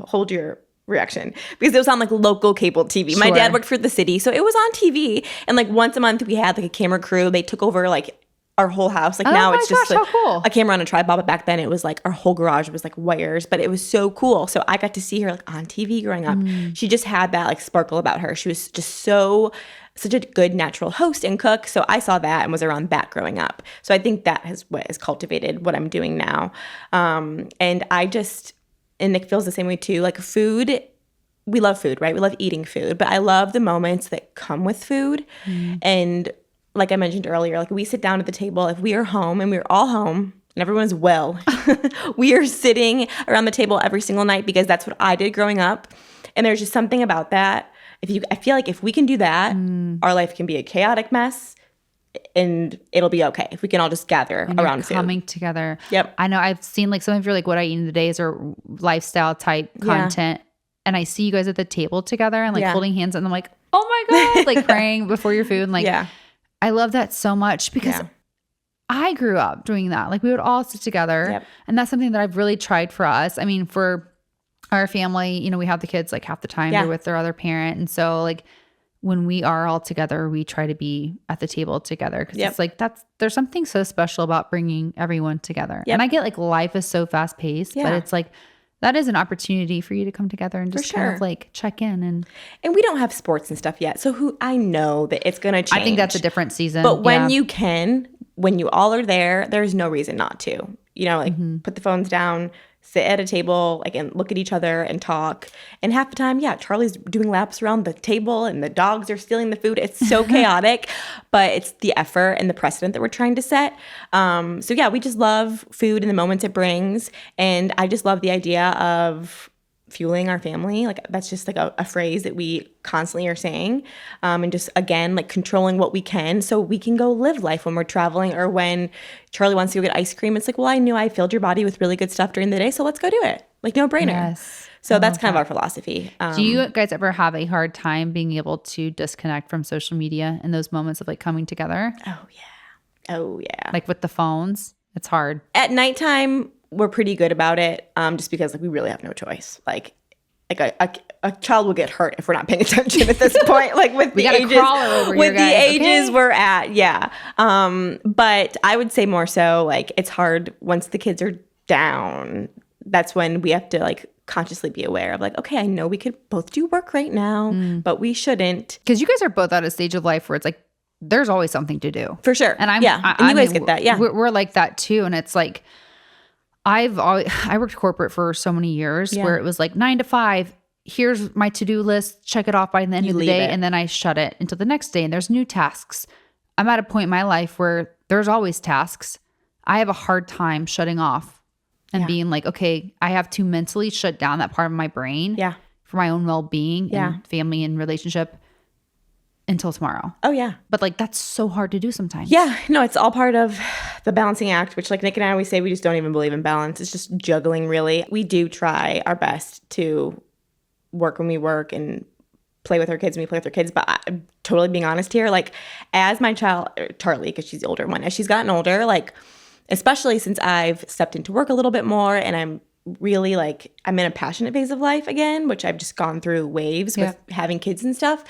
Hold your reaction. Because it was on like local cable TV. Sure. My dad worked for the city. So it was on TV. And like once a month we had like a camera crew. They took over like our whole house. Like now it's just like a camera on a tripod, but back then it was like our whole garage was like wires, but it was so cool. So I got to see her like on TV growing up. She just had that like sparkle about her. She was just such a good natural host and cook. So I saw that and was around that growing up. So I think that is what has cultivated what I'm doing now. And Nick feels the same way too. Like food, we love food, right? We love eating food, but I love the moments that come with food. And like I mentioned earlier, like we sit down at the table, if we are home and we're all home and everyone's well, we are sitting around the table every single night because that's what I did growing up. And there's just something about that. I feel like if we can do that, our life can be a chaotic mess and it'll be okay if we can all just gather around food. Coming together. Yep. I know I've seen like some of your like what I eat in the days or lifestyle type content. And I see you guys at the table together and like holding hands and I'm like, oh my God, like praying before your food. And like, I love that so much because I grew up doing that. Like we would all sit together and that's something that I've really tried for us. I mean, for our family, we have the kids like half the time they're with their other parent. And so like when we are all together, we try to be at the table together because it's like there's something so special about bringing everyone together. And I get like life is so fast paced, but it's like that is an opportunity for you to come together and just kind of like check in. And we don't have sports and stuff yet. So I know that it's going to change. I think that's a different season. But when you can, when you all are there, there's no reason not to, put the phones down, sit at a table, like, and look at each other and talk. And half the time, Charlie's doing laps around the table and the dogs are stealing the food. It's so chaotic, but it's the effort and the precedent that we're trying to set. So yeah, we just love food and the moments it brings. And I just love the idea of fueling our family. Like, that's just like a phrase that we constantly are saying. And just, again, like, controlling what we can so we can go live life when we're traveling, or when Charlie wants to go get ice cream. It's like, well, I knew I filled your body with really good stuff during the day, so let's go do it. Like, no brainer. Yes. So that's kind of our philosophy. Do you guys ever have a hard time being able to disconnect from social media in those moments of like coming together? Oh yeah. Like with the phones, it's hard. At nighttime, we're pretty good about it, just because, like, we really have no choice. Like a child will get hurt if we're not paying attention at this point. Like, with the ages we're at, but I would say more so, like, it's hard once the kids are down. That's when we have to, like, consciously be aware of, like, okay, I know we could both do work right now, but we shouldn't. Because you guys are both at a stage of life where it's like there's always something to do, for sure. And and you guys get that, We're like that too, and it's like. I worked corporate for so many years where it was like 9 to 5. Here's my to-do list. Check it off by the end of the day. And then I shut it until the next day. And there's new tasks. I'm at a point in my life where there's always tasks. I have a hard time shutting off and being like, okay, I have to mentally shut down that part of my brain for my own well-being and family and relationship until tomorrow. Oh, yeah. But like, that's so hard to do sometimes. Yeah. No, it's all part of the balancing act, which, like, Nick and I always say, we just don't even believe in balance. It's just juggling, really. We do try our best to work when we work and play with our kids when we play with our kids. But I'm totally being honest here. Like, as my child, Charlie, because she's the older one, as she's gotten older, like, especially since I've stepped into work a little bit more and I'm really, like, I'm in a passionate phase of life again, which I've just gone through waves with having kids and stuff.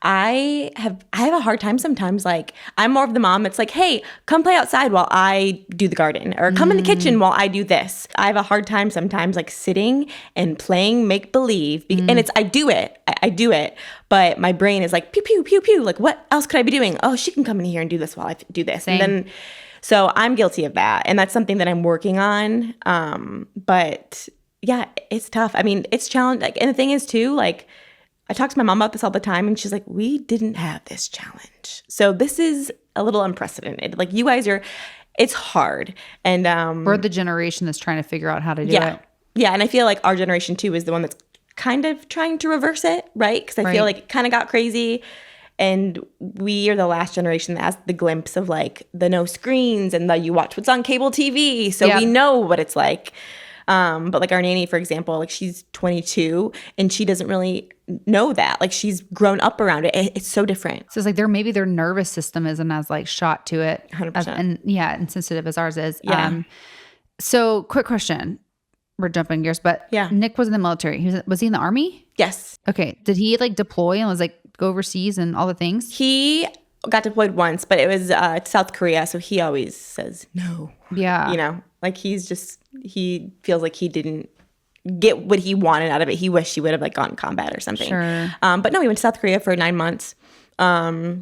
I have a hard time sometimes. Like, I'm more of the mom that's like, hey, come play outside while I do the garden, or come in the kitchen while I do this. I have a hard time sometimes, like, sitting and playing make believe, and I do it, but my brain is like, pew pew pew pew. Like, what else could I be doing? Oh, she can come in here and do this while I do this. Same. And then. So I'm guilty of that. And that's something that I'm working on. But yeah, it's tough. I mean, it's challenging. Like, and the thing is too, like, I talk to my mom about this all the time and she's like, we didn't have this challenge. So this is a little unprecedented. Like, you guys it's hard. And we're the generation that's trying to figure out how to do it. Yeah. And I feel like our generation too is the one that's kind of trying to reverse it, right? Because I feel like it kind of got crazy. And we are the last generation that has the glimpse of, like, the no screens and the you watch what's on cable TV. So we know what it's like. But, like, our nanny, for example, like, she's 22 and she doesn't really know that. Like, she's grown up around it. It's so different. So it's like maybe their nervous system isn't as, like, shot to it. 100%. And sensitive as ours is. Yeah. So quick question. We're jumping gears, but Nick was in the military. Was he in the Army? Yes. Okay. Did he, like, deploy and was, like, go overseas and all the things? He got deployed once, but it was to South Korea, so he always says no. Yeah. You know, like, he feels like he didn't get what he wanted out of it. He wished he would have, like, gone combat or something. Sure. But no, we went to South Korea for 9 months,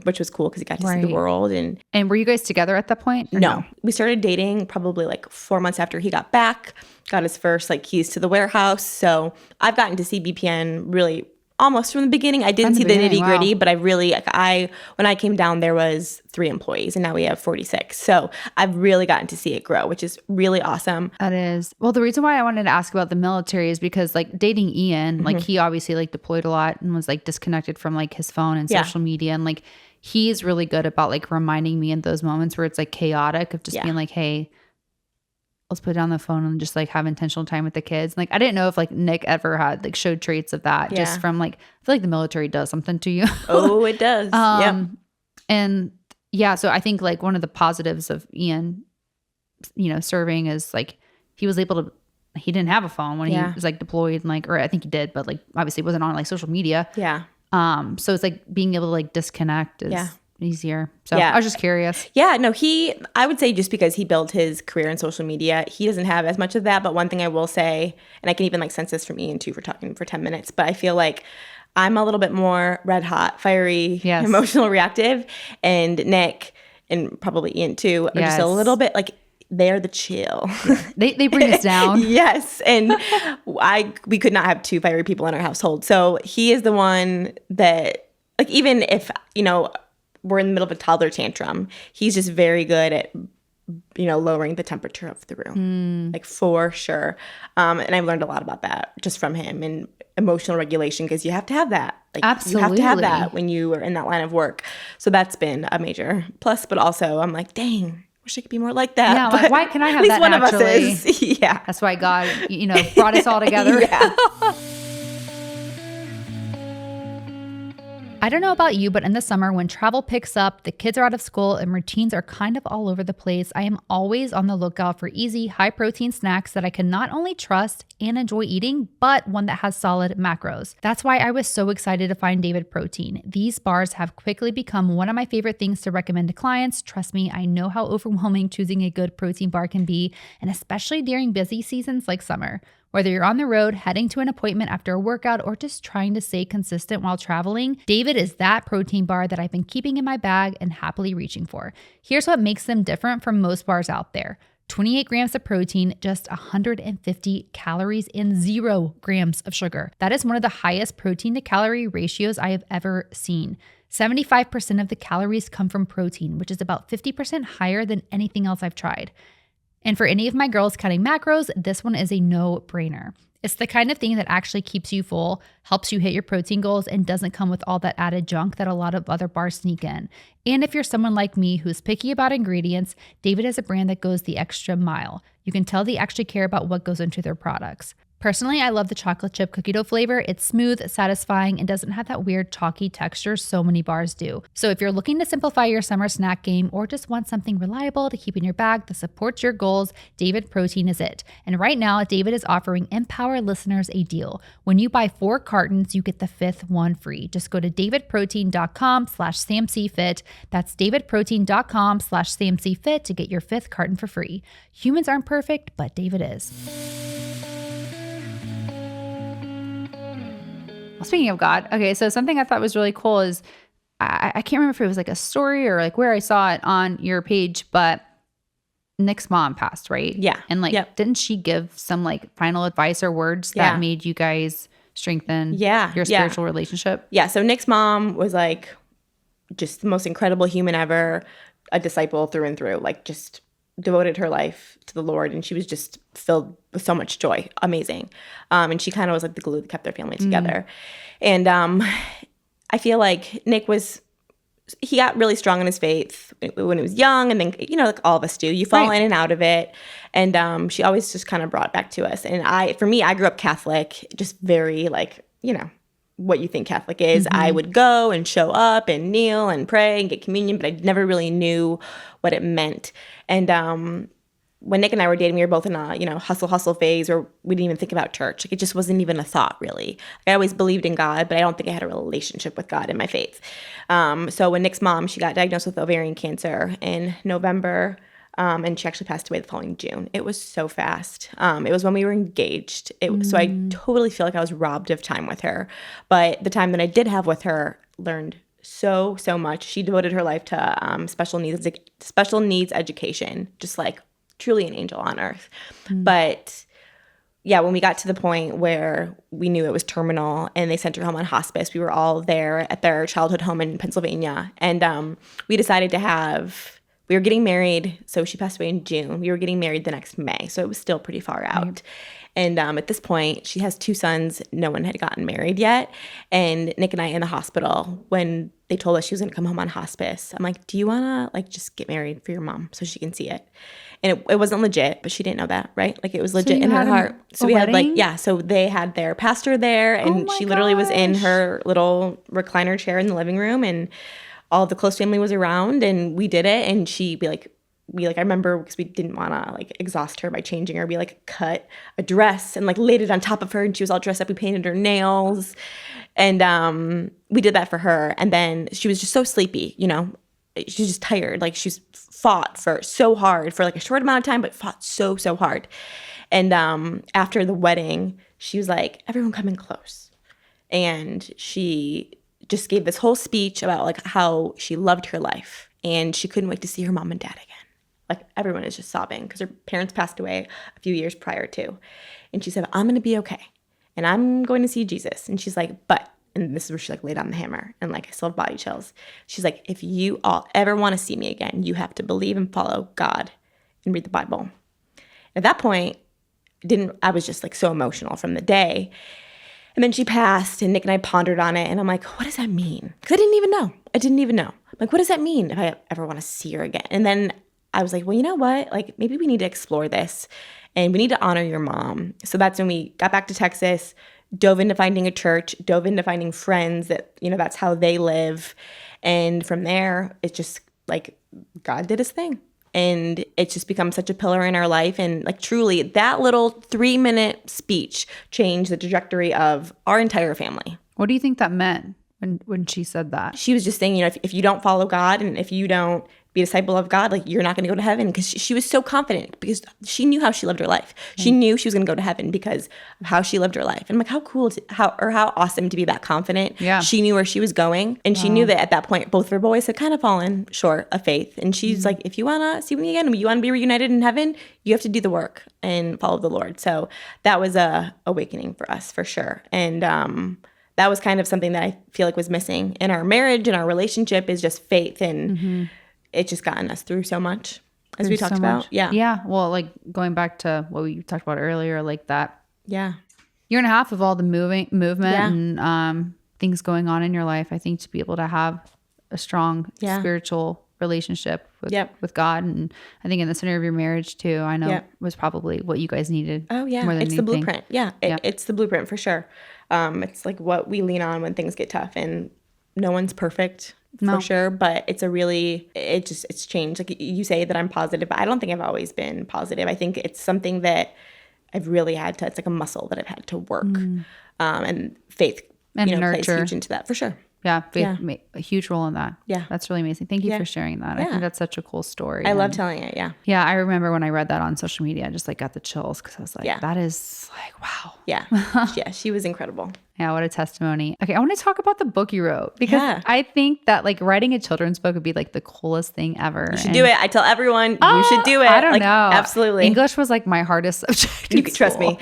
which was cool because he got to see the world. And were you guys together at that point? No. We started dating probably, like, 4 months after he got back, got his first, like, keys to the warehouse. So I've gotten to see BPN really almost from the beginning. I didn't see the nitty gritty, but I really, when I came down, there was 3 employees and now we have 46. So I've really gotten to see it grow, which is really awesome. That is. Well, the reason why I wanted to ask about the military is because, like, dating Ian, like, he obviously, like, deployed a lot and was, like, disconnected from, like, his phone and social media. And, like, he's really good about, like, reminding me in those moments where it's, like, chaotic of just being like, hey, let's put down the phone and just, like, have intentional time with the kids. Like, I didn't know if, like, Nick ever had, like, showed traits of that just from, like, I feel like the military does something to you. Oh, it does. And yeah, so I think, like, one of the positives of Ian, you know, serving is, like, he was able to, he didn't have a phone when he was, like, deployed, and, like, or I think he did, but, like, obviously wasn't on, like, social media. Yeah. So it's like being able to, like, disconnect is easier. So I was just curious. Yeah, no, I would say just because he built his career in social media, he doesn't have as much of that. But one thing I will say, and I can even, like, sense this from Ian too for talking for 10 minutes, but I feel like I'm a little bit more red hot, fiery, emotional, reactive. And Nick, and probably Ian too, are just a little bit, like, they're the chill. They bring us down. Yes. And we could not have two fiery people in our household. So he is the one that, like, even if, we're in the middle of a toddler tantrum, he's just very good at, lowering the temperature of the room, like, for sure. And I've learned a lot about that just from him, and emotional regulation, because you have to have that. Like, absolutely. You have to have that when you are in that line of work. So that's been a major plus. But also, I'm like, dang, wish I could be more like that. Yeah, but why can I have at that least one naturally? Of us is. Yeah. That's why God, brought us all together. Yeah. I don't know about you, but in the summer when travel picks up, the kids are out of school and routines are kind of all over the place, I am always on the lookout for easy, high-protein snacks that I can not only trust and enjoy eating, but one that has solid macros. That's why I was so excited to find David Protein. These bars have quickly become one of my favorite things to recommend to clients. Trust me, I know how overwhelming choosing a good protein bar can be, and especially during busy seasons like summer. Whether you're on the road, heading to an appointment after a workout, or just trying to stay consistent while traveling, David is that protein bar that I've been keeping in my bag and happily reaching for. Here's what makes them different from most bars out there. 28 grams of protein, just 150 calories, and 0 grams of sugar. That is one of the highest protein to calorie ratios I have ever seen. 75% of the calories come from protein, which is about 50% higher than anything else I've tried. And for any of my girls cutting macros, this one is a no-brainer. It's the kind of thing that actually keeps you full, helps you hit your protein goals, and doesn't come with all that added junk that a lot of other bars sneak in. And if you're someone like me who's picky about ingredients, David is a brand that goes the extra mile. You can tell they actually care about what goes into their products. Personally, I love the chocolate chip cookie dough flavor. It's smooth, satisfying, and doesn't have that weird chalky texture so many bars do. So if you're looking to simplify your summer snack game or just want something reliable to keep in your bag that supports your goals, David Protein is it. And right now, David is offering EMPWR listeners a deal. When you buy 4 cartons, you get the 5th one free. Just go to davidprotein.com/SAMCFIT. That's davidprotein.com/SAMCFIT to get your 5th carton for free. Humans aren't perfect, but David is. Speaking of God, okay, so something I thought was really cool is, I can't remember if it was like a story or like where I saw it on your page, but Nick's mom passed, right? Yeah. And didn't she give some like final advice or words that made you guys strengthen your spiritual relationship? Yeah. So Nick's mom was like just the most incredible human ever, a disciple through and through, like just devoted her life to the Lord, and she was just filled with so much joy. Amazing. And she kind of was like the glue that kept their family together. And I feel like Nick he got really strong in his faith when he was young, and then, like all of us do, you fall in and out of it. And she always just kind of brought back to us. And I grew up Catholic, just very like, what you think Catholic is. I would go and show up and kneel and pray and get communion, but I never really knew what it meant. And when Nick and I were dating, we were both in a hustle phase where we didn't even think about church. Like, it just wasn't even a thought, really. I always believed in God, but I don't think I had a relationship with God in my faith. So when Nick's mom, she got diagnosed with ovarian cancer in November, and she actually passed away the following June. It was so fast. It was when we were engaged. So I totally feel like I was robbed of time with her. But the time that I did have with her, learned so much. She devoted her life to special needs education, just like truly an angel on earth. But yeah, when we got to the point where we knew it was terminal and they sent her home on hospice, we were all there at their childhood home in Pennsylvania. And we decided we were getting married. So she passed away in June. We were getting married the next May. So it was still pretty far out. Right. And at this point, she has 2 sons. No one had gotten married yet. And Nick and I in the hospital, when they told us she was going to come home on hospice, I'm like, do you want to like just get married for your mom so she can see it? And it wasn't legit, but she didn't know that, right? Like, it was legit in her heart. So we had so they had their pastor there, and she literally was in her little recliner chair in the living room, and all the close family was around, and we did it. And I remember, because we didn't want to like exhaust her by changing her, we like cut a dress and like laid it on top of her, and she was all dressed up. We painted her nails, and we did that for her. And then she was just so sleepy, she's just tired. Like, she's fought so hard for like a short amount of time, but fought so hard. And after the wedding, she was like, everyone come in close. And she just gave this whole speech about like how she loved her life and she couldn't wait to see her mom and dad again. like everyone is just sobbing because her parents passed away a few years prior to. And she said, I'm going to be okay. And I'm going to see Jesus. And she's like, but, and this is where she like laid on the hammer and like I still have body chills. She's like, if you all ever want to see me again, you have to believe and follow God and read the Bible. At that point, I was just like so emotional from the day. And then she passed and Nick and I pondered on it. And I'm like, what does that mean? Because I didn't even know. Like, what does that mean if I ever want to see her again? And then I was like, well, you know what? Like, maybe we need to explore this and we need to honor your mom. So that's when we got back to Texas, dove into finding a church, dove into finding friends that, you know, that's how they live. And from there, it's just like God did his thing. And it's just become such a pillar in our life. And like truly, that little 3-minute speech changed the trajectory of our entire family. What do you think that meant when she said that? She was just saying, you know, if you don't follow God and if you don't be a disciple of God, like you're not going to go to heaven. Because she was so confident because she knew how she lived her life. She knew she was going to go to heaven because of how she lived her life. And I'm like, how cool, how awesome to be that confident. Yeah. She knew where she was going. And she knew that at that point, both of her boys had kind of fallen short of faith. And she's like, if you want to see me again, you want to be reunited in heaven, you have to do the work and follow the Lord. So that was a awakening for us for sure. And that was kind of something that I feel like was missing in our marriage and our relationship is just faith. And it's just gotten us through so much, as we talked about. Yeah. Yeah. Well, like going back to what we talked about earlier, like that year and a half of all the movement and things going on in your life, I think to be able to have a strong spiritual relationship with God. And I think in the center of your marriage too, I know was probably what you guys needed. Oh yeah. More than it's anything. The blueprint. Yeah. It's the blueprint for sure. It's like what we lean on when things get tough, and no one's perfect. For sure, but it's it's changed. Like you say that I'm positive, but I don't think I've always been positive. I think it's something that I've really had to, it's like a muscle that I've had to work. And faith, and plays huge into that for sure. Yeah, faith a huge role in that. Yeah. That's really amazing. Thank you for sharing that. I think that's such a cool story. I love telling it, Yeah, I remember when I read that on social media, I just like got the chills because I was like, that is like, wow. Yeah, yeah, she was incredible. Yeah, what a testimony. Okay, I want to talk about the book you wrote because I think that like writing a children's book would be like the coolest thing ever. You should do it. I tell everyone you should do it. I don't know. Absolutely. English was like my hardest subject. You can trust me.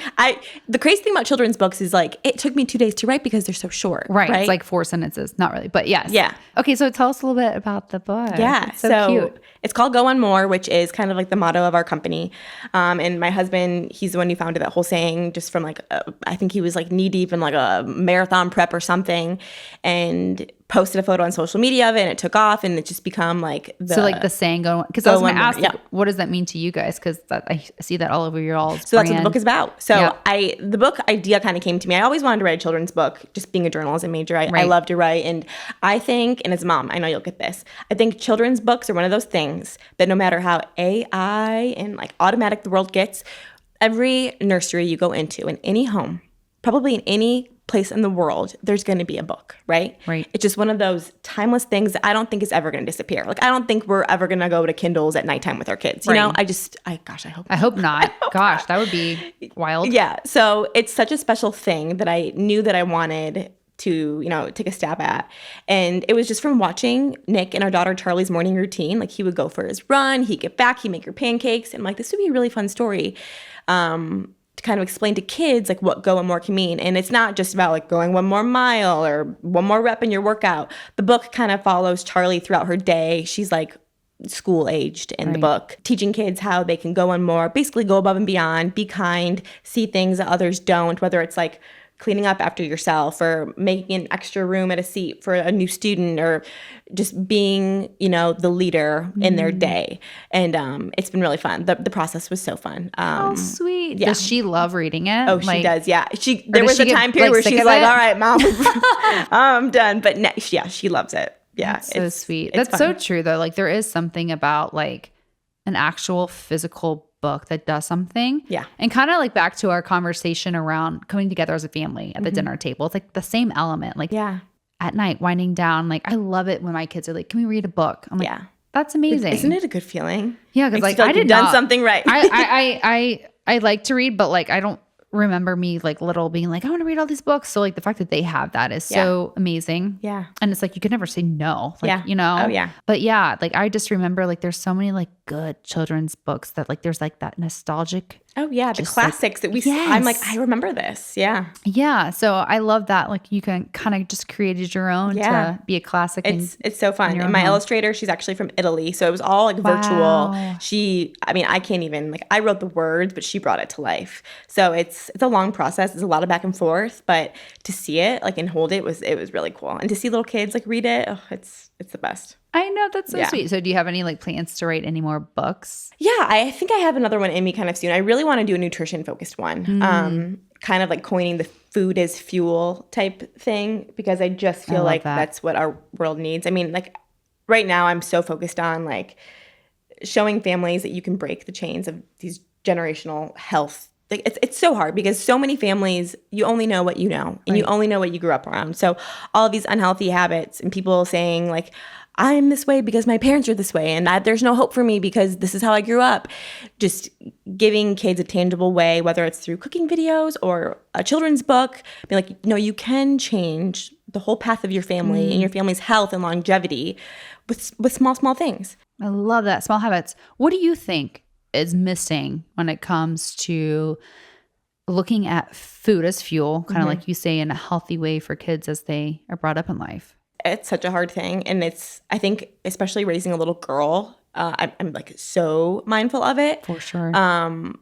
The crazy thing about children's books is like it took me 2 days to write because they're so short. Right. It's like 4 sentences. Not really, but yes. Yeah. Okay, so tell us a little bit about the book. Yeah. It's so cute. It's called Go On More, which is kind of like the motto of our company. And my husband, he's the one who founded that whole saying just from like, I think he was like knee deep in like a marathon prep or something and posted a photo on social media of it and it took off and it just become like the saying go, because I was going to ask what does that mean to you guys, because I see that all over your all's so brand. That's what the book is about. So the book idea kind of came to me. I always wanted to write a children's book, just being a journalism major. I love to write, and I think, and as a mom, I know you'll get this, I think children's books are one of those things that no matter how AI and like automatic the world gets, every nursery you go into in any home, probably in any place in the world, there's going to be a book, right? Right. It's just one of those timeless things that I don't think is ever going to disappear. Like, I don't think we're ever going to go to Kindles at nighttime with our kids. You know, I hope not. Gosh, that would be wild. Yeah. So it's such a special thing that I knew that I wanted to, take a stab at. And it was just from watching Nick and our daughter Charlie's morning routine. Like, he would go for his run, he'd get back, he'd make her pancakes. And I'm like, this would be a really fun story. To kind of explain to kids like what Go On More can mean. And it's not just about like going 1 more mile or 1 more rep in your workout. The book kind of follows Charlie throughout her day. She's like school aged in the book, teaching kids how they can go on more, basically go above and beyond, be kind, see things that others don't, whether it's like cleaning up after yourself or making an extra room at a seat for a new student or just being, the leader in their day. And it's been really fun. The process was so fun. Oh, sweet. Yeah. Does she love reading it? Oh, she does. Yeah. There was a time period where she's like, all right, Mom, I'm done. But she loves it. Yeah. That's so sweet. That's so true though. Like there is something about like an actual physical book that does something. Yeah. And kind of like back to our conversation around coming together as a family at the dinner table. It's like the same element. Like at night, winding down. Like I love it when my kids are like, can we read a book? I'm like, that's amazing. Isn't it a good feeling? Yeah. Because like I did done something right. I like to read, but like I don't remember me like little being like, I want to read all these books. So like the fact that they have that is so amazing. Yeah. And it's like, you could never say no. Like, you know? Oh yeah. But yeah, like I just remember like there's so many like good children's books that like there's like that nostalgic. Oh yeah. The classics that we, I'm like, I remember this. Yeah. Yeah. So I love that. Like you can kind of just create your own to be a classic. It's so fun. And my illustrator, she's actually from Italy. So it was all like virtual. I can't even like, I wrote the words, but she brought it to life. So it's a long process. It's a lot of back and forth, but to see it like and hold it was really cool. And to see little kids like read it, it's the best. I know, that's so sweet. So do you have any like plans to write any more books? Yeah, I think I have another one in me kind of soon. I really want to do a nutrition focused one. Kind of like coining the food as fuel type thing, because I just feel like that's what our world needs. I mean, like right now I'm so focused on like showing families that you can break the chains of these generational health. Like it's so hard because so many families, you only know what you know and you only know what you grew up around. So all of these unhealthy habits and people saying like, I'm this way because my parents are this way and there's no hope for me because this is how I grew up. Just giving kids a tangible way, whether it's through cooking videos or a children's book, be like, no, you can change the whole path of your family and your family's health and longevity with small things. I love that. Small habits. What do you think is missing when it comes to looking at food as fuel, kind of like you say, in a healthy way for kids as they are brought up in life? It's such a hard thing. And I think, especially raising a little girl, I'm like so mindful of it. For sure.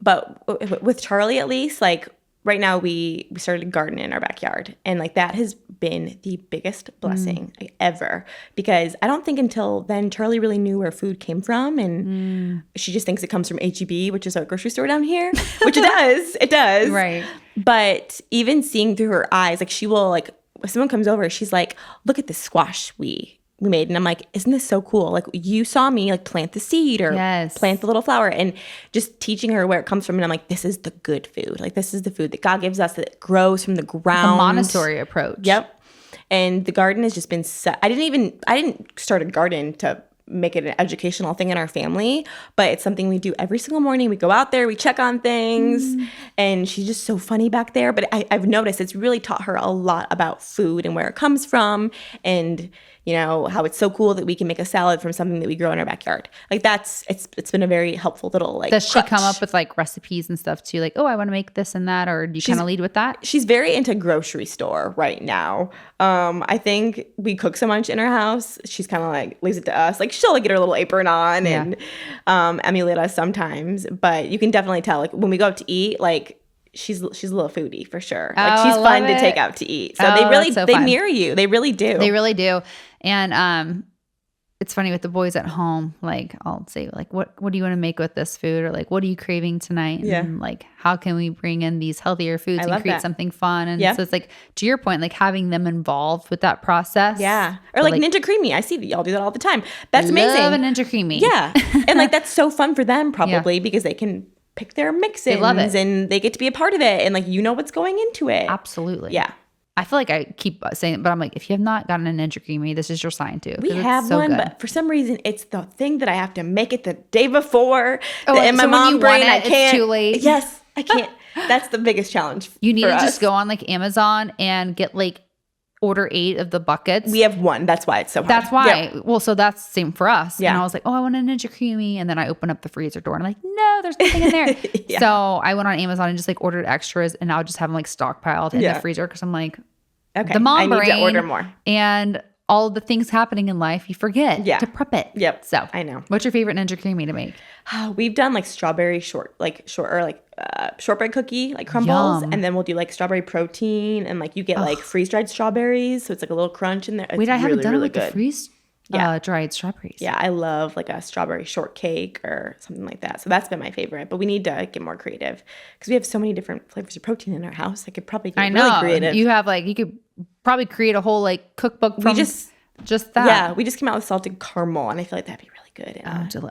But with Charlie, at least, like right now we started a garden in our backyard. And like that has been the biggest blessing ever. Because I don't think until then Charlie really knew where food came from. And she just thinks it comes from H-E-B, which is our grocery store down here. Which it does. It does. Right. But even seeing through her eyes, like she will like, if someone comes over, she's like, look at this squash we made. And I'm like, isn't this so cool? Like you saw me like plant the seed or plant the little flower, and just teaching her where it comes from. And I'm like, this is the good food. Like this is the food that God gives us that grows from the ground. A Montessori approach. Yep. And the garden has just been I didn't start a garden to make it an educational thing in our family, but it's something we do every single morning. We go out there, we check on things, and she's just so funny back there. But I've noticed it's really taught her a lot about food and where it comes from, and you know how it's so cool that we can make a salad from something that we grow in our backyard. Like it's been a very helpful little like. Does she come up with like recipes and stuff too? Like, oh, I want to make this and that, or do you kind of lead with that? She's very into grocery store right now. I think we cook so much in our house. She's kind of like leaves it to us. Like she'll like get her little apron on and emulate us sometimes, but you can definitely tell like when we go out to eat, like she's a little foodie for sure. Like she's fun to take out to eat. So they mirror you. They really do. They really do. And it's funny with the boys at home, like I'll say like, what do you want to make with this food? Or like, what are you craving tonight? And like, how can we bring in these healthier foods and create something fun? And so it's like, to your point, like having them involved with that process. Yeah. Or like Ninja Cremi. I see that y'all do that all the time. That's amazing. Love a Ninja Cremi. Yeah. And like, that's so fun for them probably because they can pick their mix-ins. They love it. And they get to be a part of it. And like, you know what's going into it. Absolutely. Yeah. I feel like I keep saying it, but I'm like, if you have not gotten a Ninja Cremi, this is your sign too. We have one, but for some reason, it's the thing that I have to make it the day before. In my mom brain, I can't. It's too late. Yes, I can't. That's the biggest challenge. You need to just go on like Amazon and get like order 8 of the buckets. We have one. That's why it's so hard. That's why. Yep. Well, so that's the same for us. Yeah. And I was like, oh, I want a Ninja Cremi. And then I open up the freezer door and I'm like, no, there's nothing in there. So I went on Amazon and just like ordered extras, and I'll just have them like stockpiled in the freezer because I'm like, okay, the mom brain, I need to order more. And all the things happening in life, you forget to prep it. Yep. So I know. What's your favorite Ninja Cremi to make? We've done like strawberry shortbread cookie, like crumbles. Yum. And then we'll do like strawberry protein, and like you get like freeze dried strawberries. So it's like a little crunch in there. Wait, I haven't done it with good. The freeze dried strawberries. Yeah, I love like a strawberry shortcake or something like that. So that's been my favorite. But we need to get more creative because we have so many different flavors of protein in our house. I could probably get really creative. You have like, you could probably create a whole like cookbook from just that. Yeah, we just came out with salted caramel, and I feel like that'd be really good.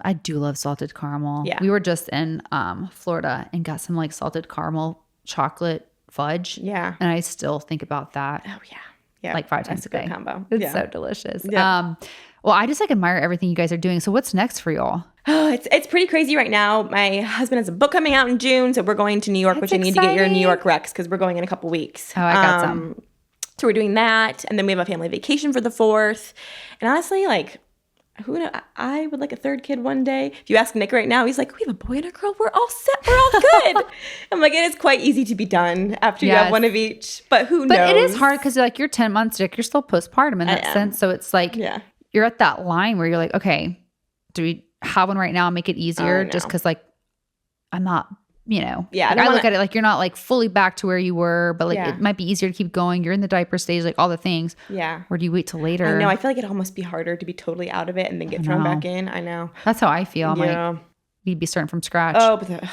I do love salted caramel. Yeah. We were just in Florida and got some like salted caramel chocolate fudge. Yeah. And I still think about that. Oh yeah. Yeah. Like 5 times a day. Good combo. It's so delicious. Yeah. Well, I just like admire everything you guys are doing. So what's next for y'all? Oh, it's pretty crazy right now. My husband has a book coming out in June, so we're going to New York, which I need to get your New York Rex because we're going in a couple weeks. Oh, I got some. So we're doing that, and then we have a family vacation for the 4th. And honestly, like, who knows? I would like a 3rd kid one day. If you ask Nick right now, he's like, we have a boy and a girl. We're all set. We're all good. I'm like, it is quite easy to be done after you have one of each. But who knows? But it is hard because like you're 10 months, Dick. You're still postpartum in that sense. So it's like you're at that line where you're like, okay, do we have one right now and make it easier? Just because like I'm not, Yeah, like, I look at it like you're not like fully back to where you were, but like it might be easier to keep going. You're in the diaper stage, like all the things. Yeah. Or do you wait till later? I know. I feel like it'd almost be harder to be totally out of it and then get thrown back in. I know. That's how I feel. I'm like, we'd be starting from scratch. Oh, but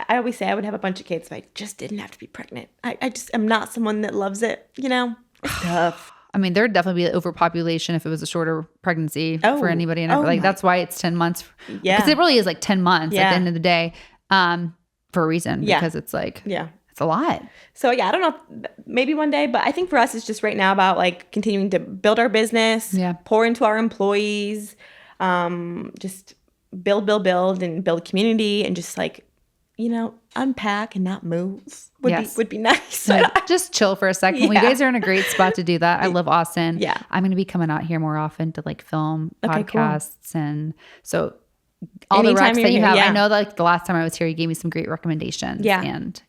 I always say I would have a bunch of kids if I just didn't have to be pregnant. I just am not someone that loves it. It's tough. I mean, there'd definitely be overpopulation if it was a shorter pregnancy for anybody. And that's why it's 10 months. Yeah. Because it really is like 10 months at the end of the day for a reason. Because it's like, it's a lot. So I don't know, maybe one day, but I think for us, it's just right now about like continuing to build our business, pour into our employees, just build and build community and just like, unpack and not move would be nice. Just chill for a second. Well, you guys are in a great spot to do that. I love Austin. Yeah. I'm going to be coming out here more often to like film podcasts. Cool. And so all Anytime the recs that you here, have, I know that like the last time I was here, you gave me some great recommendations. Yeah. And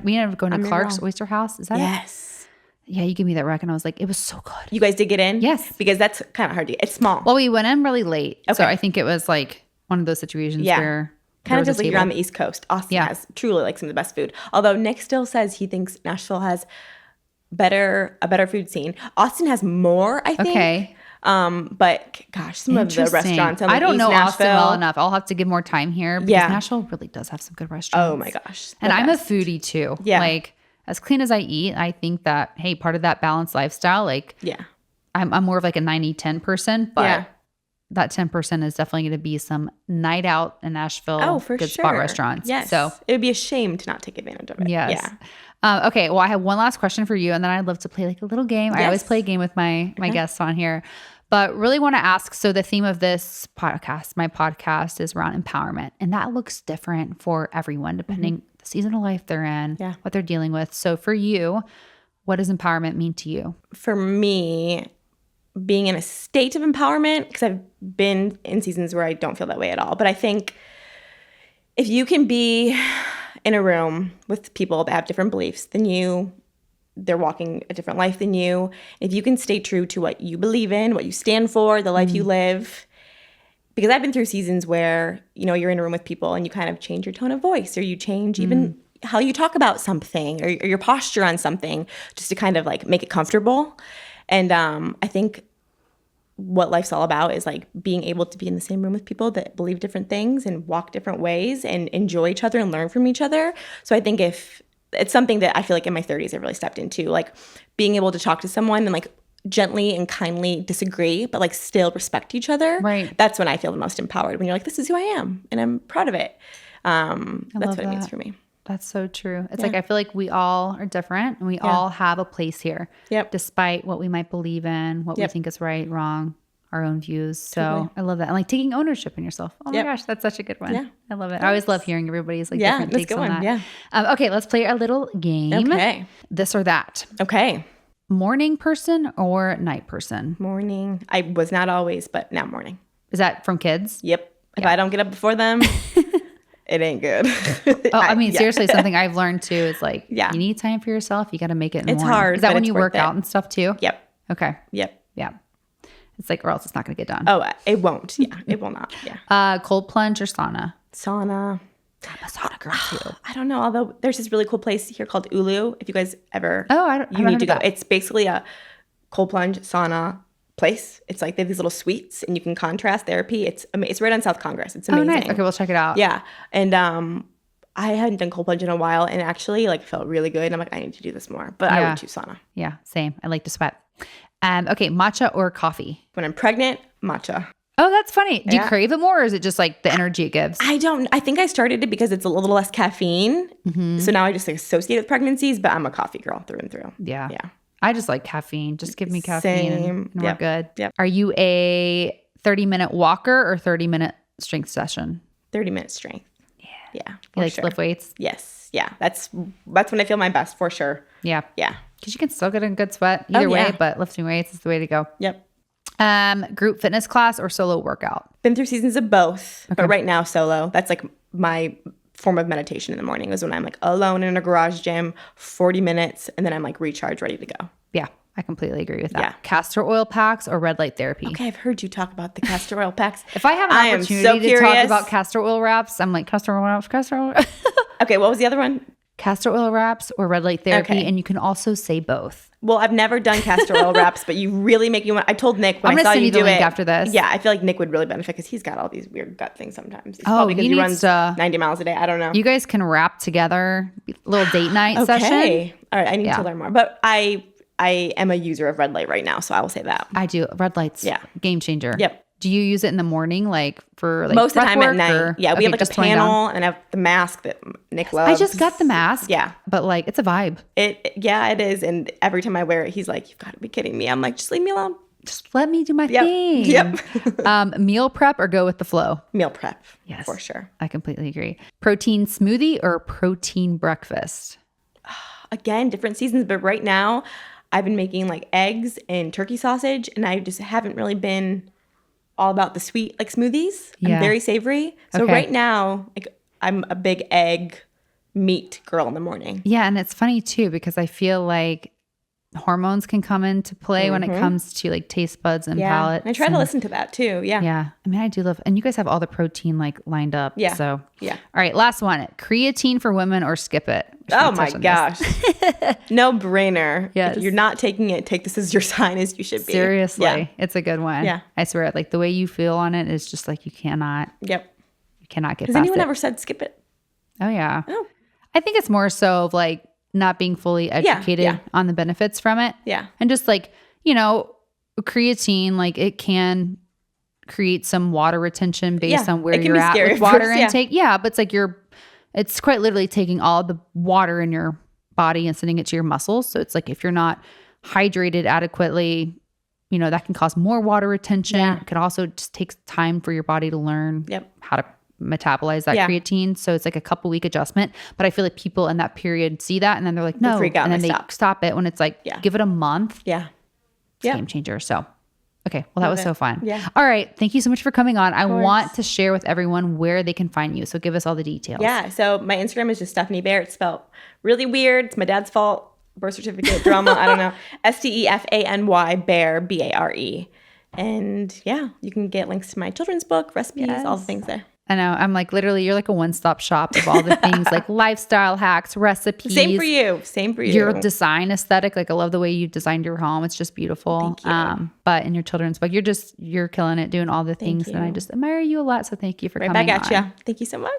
we ended up going to Clark's Oyster House. Is that it? Yes. Yeah, you gave me that rec and I was like, it was so good. You guys did get in? Yes. Because that's kind of hard to get. It's small. Well, we went in really late. Okay. So I think it was like one of those situations where kind of just like you're on the East Coast. Austin has truly like some of the best food. Although Nick still says he thinks Nashville has a better food scene. Austin has more, I think. Okay. But gosh, some of the restaurants. I don't know Austin well enough. I'll have to give more time here because Nashville really does have some good restaurants. Oh my gosh. And I'm a foodie too. Yeah. Like as clean as I eat, I think that, hey, part of that balanced lifestyle, like I'm more of like a 90-10 person, but that 10% is definitely going to be some night out in Nashville. Oh, for good sure. Spot restaurants. Yes. So it would be a shame to not take advantage of it. Yes. Yeah. Okay. Well, I have one last question for you, and then I'd love to play like a little game. Yes. I always play a game with my guests on here, but really want to ask. So the theme of this podcast, my podcast, is around empowerment, and that looks different for everyone depending the season of life they're in, what they're dealing with. So for you, what does empowerment mean to you? For me, being in a state of empowerment, because I've been in seasons where I don't feel that way at all. But I think if you can be in a room with people that have different beliefs than you, they're walking a different life than you, if you can stay true to what you believe in, what you stand for, the life you live. Because I've been through seasons where, you're in a room with people and you kind of change your tone of voice or you change even how you talk about something or your posture on something just to kind of like make it comfortable. And I think what life's all about is like being able to be in the same room with people that believe different things and walk different ways and enjoy each other and learn from each other. So I think if it's something that I feel like in my 30s I really stepped into, like being able to talk to someone and like gently and kindly disagree, but like still respect each other. Right. That's when I feel the most empowered, when you're like, this is who I am and I'm proud of it. That's what it means for me. That's so true. It's like I feel like we all are different and we all have a place here. Yep. Despite what we might believe in, what we think is right, wrong, our own views. So totally. I love that. And like taking ownership in yourself. Oh my gosh, that's such a good one. Yeah. I love it. I always love hearing everybody's like different takes on that. Yeah. Okay, let's play a little game. Okay. This or that. Okay. Morning person or night person? Morning. I was not always, but now morning. Is that from kids? Yep. If I don't get up before them, it ain't good. I mean, seriously, something I've learned too is like, you need time for yourself. You got to make it in the morning. It's hard. Is that when you work out and stuff too? Yep. Okay. Yep. Yeah. It's like, or else it's not going to get done. Oh, it won't. Yeah. It will not. Yeah. Cold plunge or sauna? Sauna. I'm a sauna girl too. I don't know. Although there's this really cool place here called Ulu. If you guys ever, you need to go. It's basically a cold plunge sauna place. It's like they have these little suites and you can contrast therapy. It's right on South Congress. It's amazing. Oh, nice. Okay, we'll check it out. Yeah. And I hadn't done cold plunge in a while and actually like felt really good. And I'm like, I need to do this more. But I would choose sauna. Yeah, same. I like to sweat. Okay, matcha or coffee? When I'm pregnant, matcha. Oh, that's funny. Do you crave it more or is it just like the energy it gives? I think I started it because it's a little less caffeine. Mm-hmm. So now I just associate it with pregnancies, but I'm a coffee girl through and through. Yeah. Yeah. I just like caffeine. Just give me caffeine and we're good. Yep. Are you a 30-minute walker or 30-minute strength session? 30-minute strength. Yeah. You like lift weights? Yes. Yeah. That's when I feel my best for sure. Yeah. Yeah. Because you can still get a good sweat either way, but lifting weights is the way to go. Yep. Group fitness class or solo workout? Been through seasons of both, but right now solo. That's like my form of meditation in the morning is when I'm like alone in a garage gym, 40 minutes, and then I'm like recharged, ready to go. Yeah, I completely agree with that. Yeah. Castor oil packs or red light therapy? Okay, I've heard you talk about the castor oil packs. If I have an opportunity to talk about castor oil wraps, I'm like, castor oil wraps, castor oil wraps. Okay, what was the other one? Castor oil wraps or red light therapy, and you can also say both. Well, I've never done castor oil wraps, but you really make me want. I told Nick when I saw you do it. I'm gonna send you the link after this. Yeah, I feel like Nick would really benefit because he's got all these weird gut things sometimes. It's probably because he runs 90 miles a day. I don't know. You guys can wrap together a little date night session. All right, I need to learn more. But I am a user of red light right now, so I will say that. I do. Red light's game changer. Yep. Do you use it in the morning, like for like most of the time at night? Or, yeah, we have like a panel and I have the mask that Nick loves. I just got the mask. Yeah, but like it's a vibe. It is, and every time I wear it, he's like, "You've got to be kidding me." I'm like, "Just leave me alone. Just let me do my thing." Yep. Meal prep or go with the flow? Meal prep. Yes, for sure. I completely agree. Protein smoothie or protein breakfast? Again, different seasons, but right now, I've been making like eggs and turkey sausage, and I just haven't really been all about the sweet like smoothies. I'm very savory. So right now, like I'm a big egg meat girl in the morning. Yeah, and it's funny too because I feel like hormones can come into play when it comes to like taste buds and palate. I try to listen to that too. Yeah. Yeah. I mean, I do love, and you guys have all the protein like lined up. Yeah. So yeah. All right, last one. Creatine for women or skip it? Oh my gosh. No brainer. Yes. If you're not taking it, take this as your sign as you should be. Seriously. Yeah. It's a good one. Yeah. I swear, like the way you feel on it is just like you cannot. Yep. You cannot get Has past anyone it. ever said skip it? Oh yeah. Oh. I think it's more so of like not being fully educated on the benefits from it. Yeah. And just like, you know, creatine, like it can create some water retention based on where you're at with water intake. Yeah. But it's like it's quite literally taking all the water in your body and sending it to your muscles. So it's like if you're not hydrated adequately, you know, that can cause more water retention. It could also just take time for your body to learn how to metabolize that creatine. So it's like a couple week adjustment. But I feel like people in that period see that and then they're like, no. Freak out and then they stop it when it's like, give it a month. Yeah. It's a game changer. So, okay. Well, that was so fun. Yeah. All right. Thank you so much for coming on. I want to share with everyone where they can find you. So give us all the details. Yeah. So my Instagram is just Stefany Bare. It's spelled really weird. It's my dad's fault. Birth certificate drama. I don't know. Stefany Bare, Bare. And yeah, you can get links to my children's book, recipes, all the things there. I know. I'm like, literally, you're like a one-stop shop of all the things like lifestyle hacks, recipes. Same for you. Same for you. Your design aesthetic. Like, I love the way you designed your home. It's just beautiful. Thank you. But in your children's book, you're killing it, doing all the things. And I just admire you a lot. So thank you for coming on. Right back at you. Thank you so much.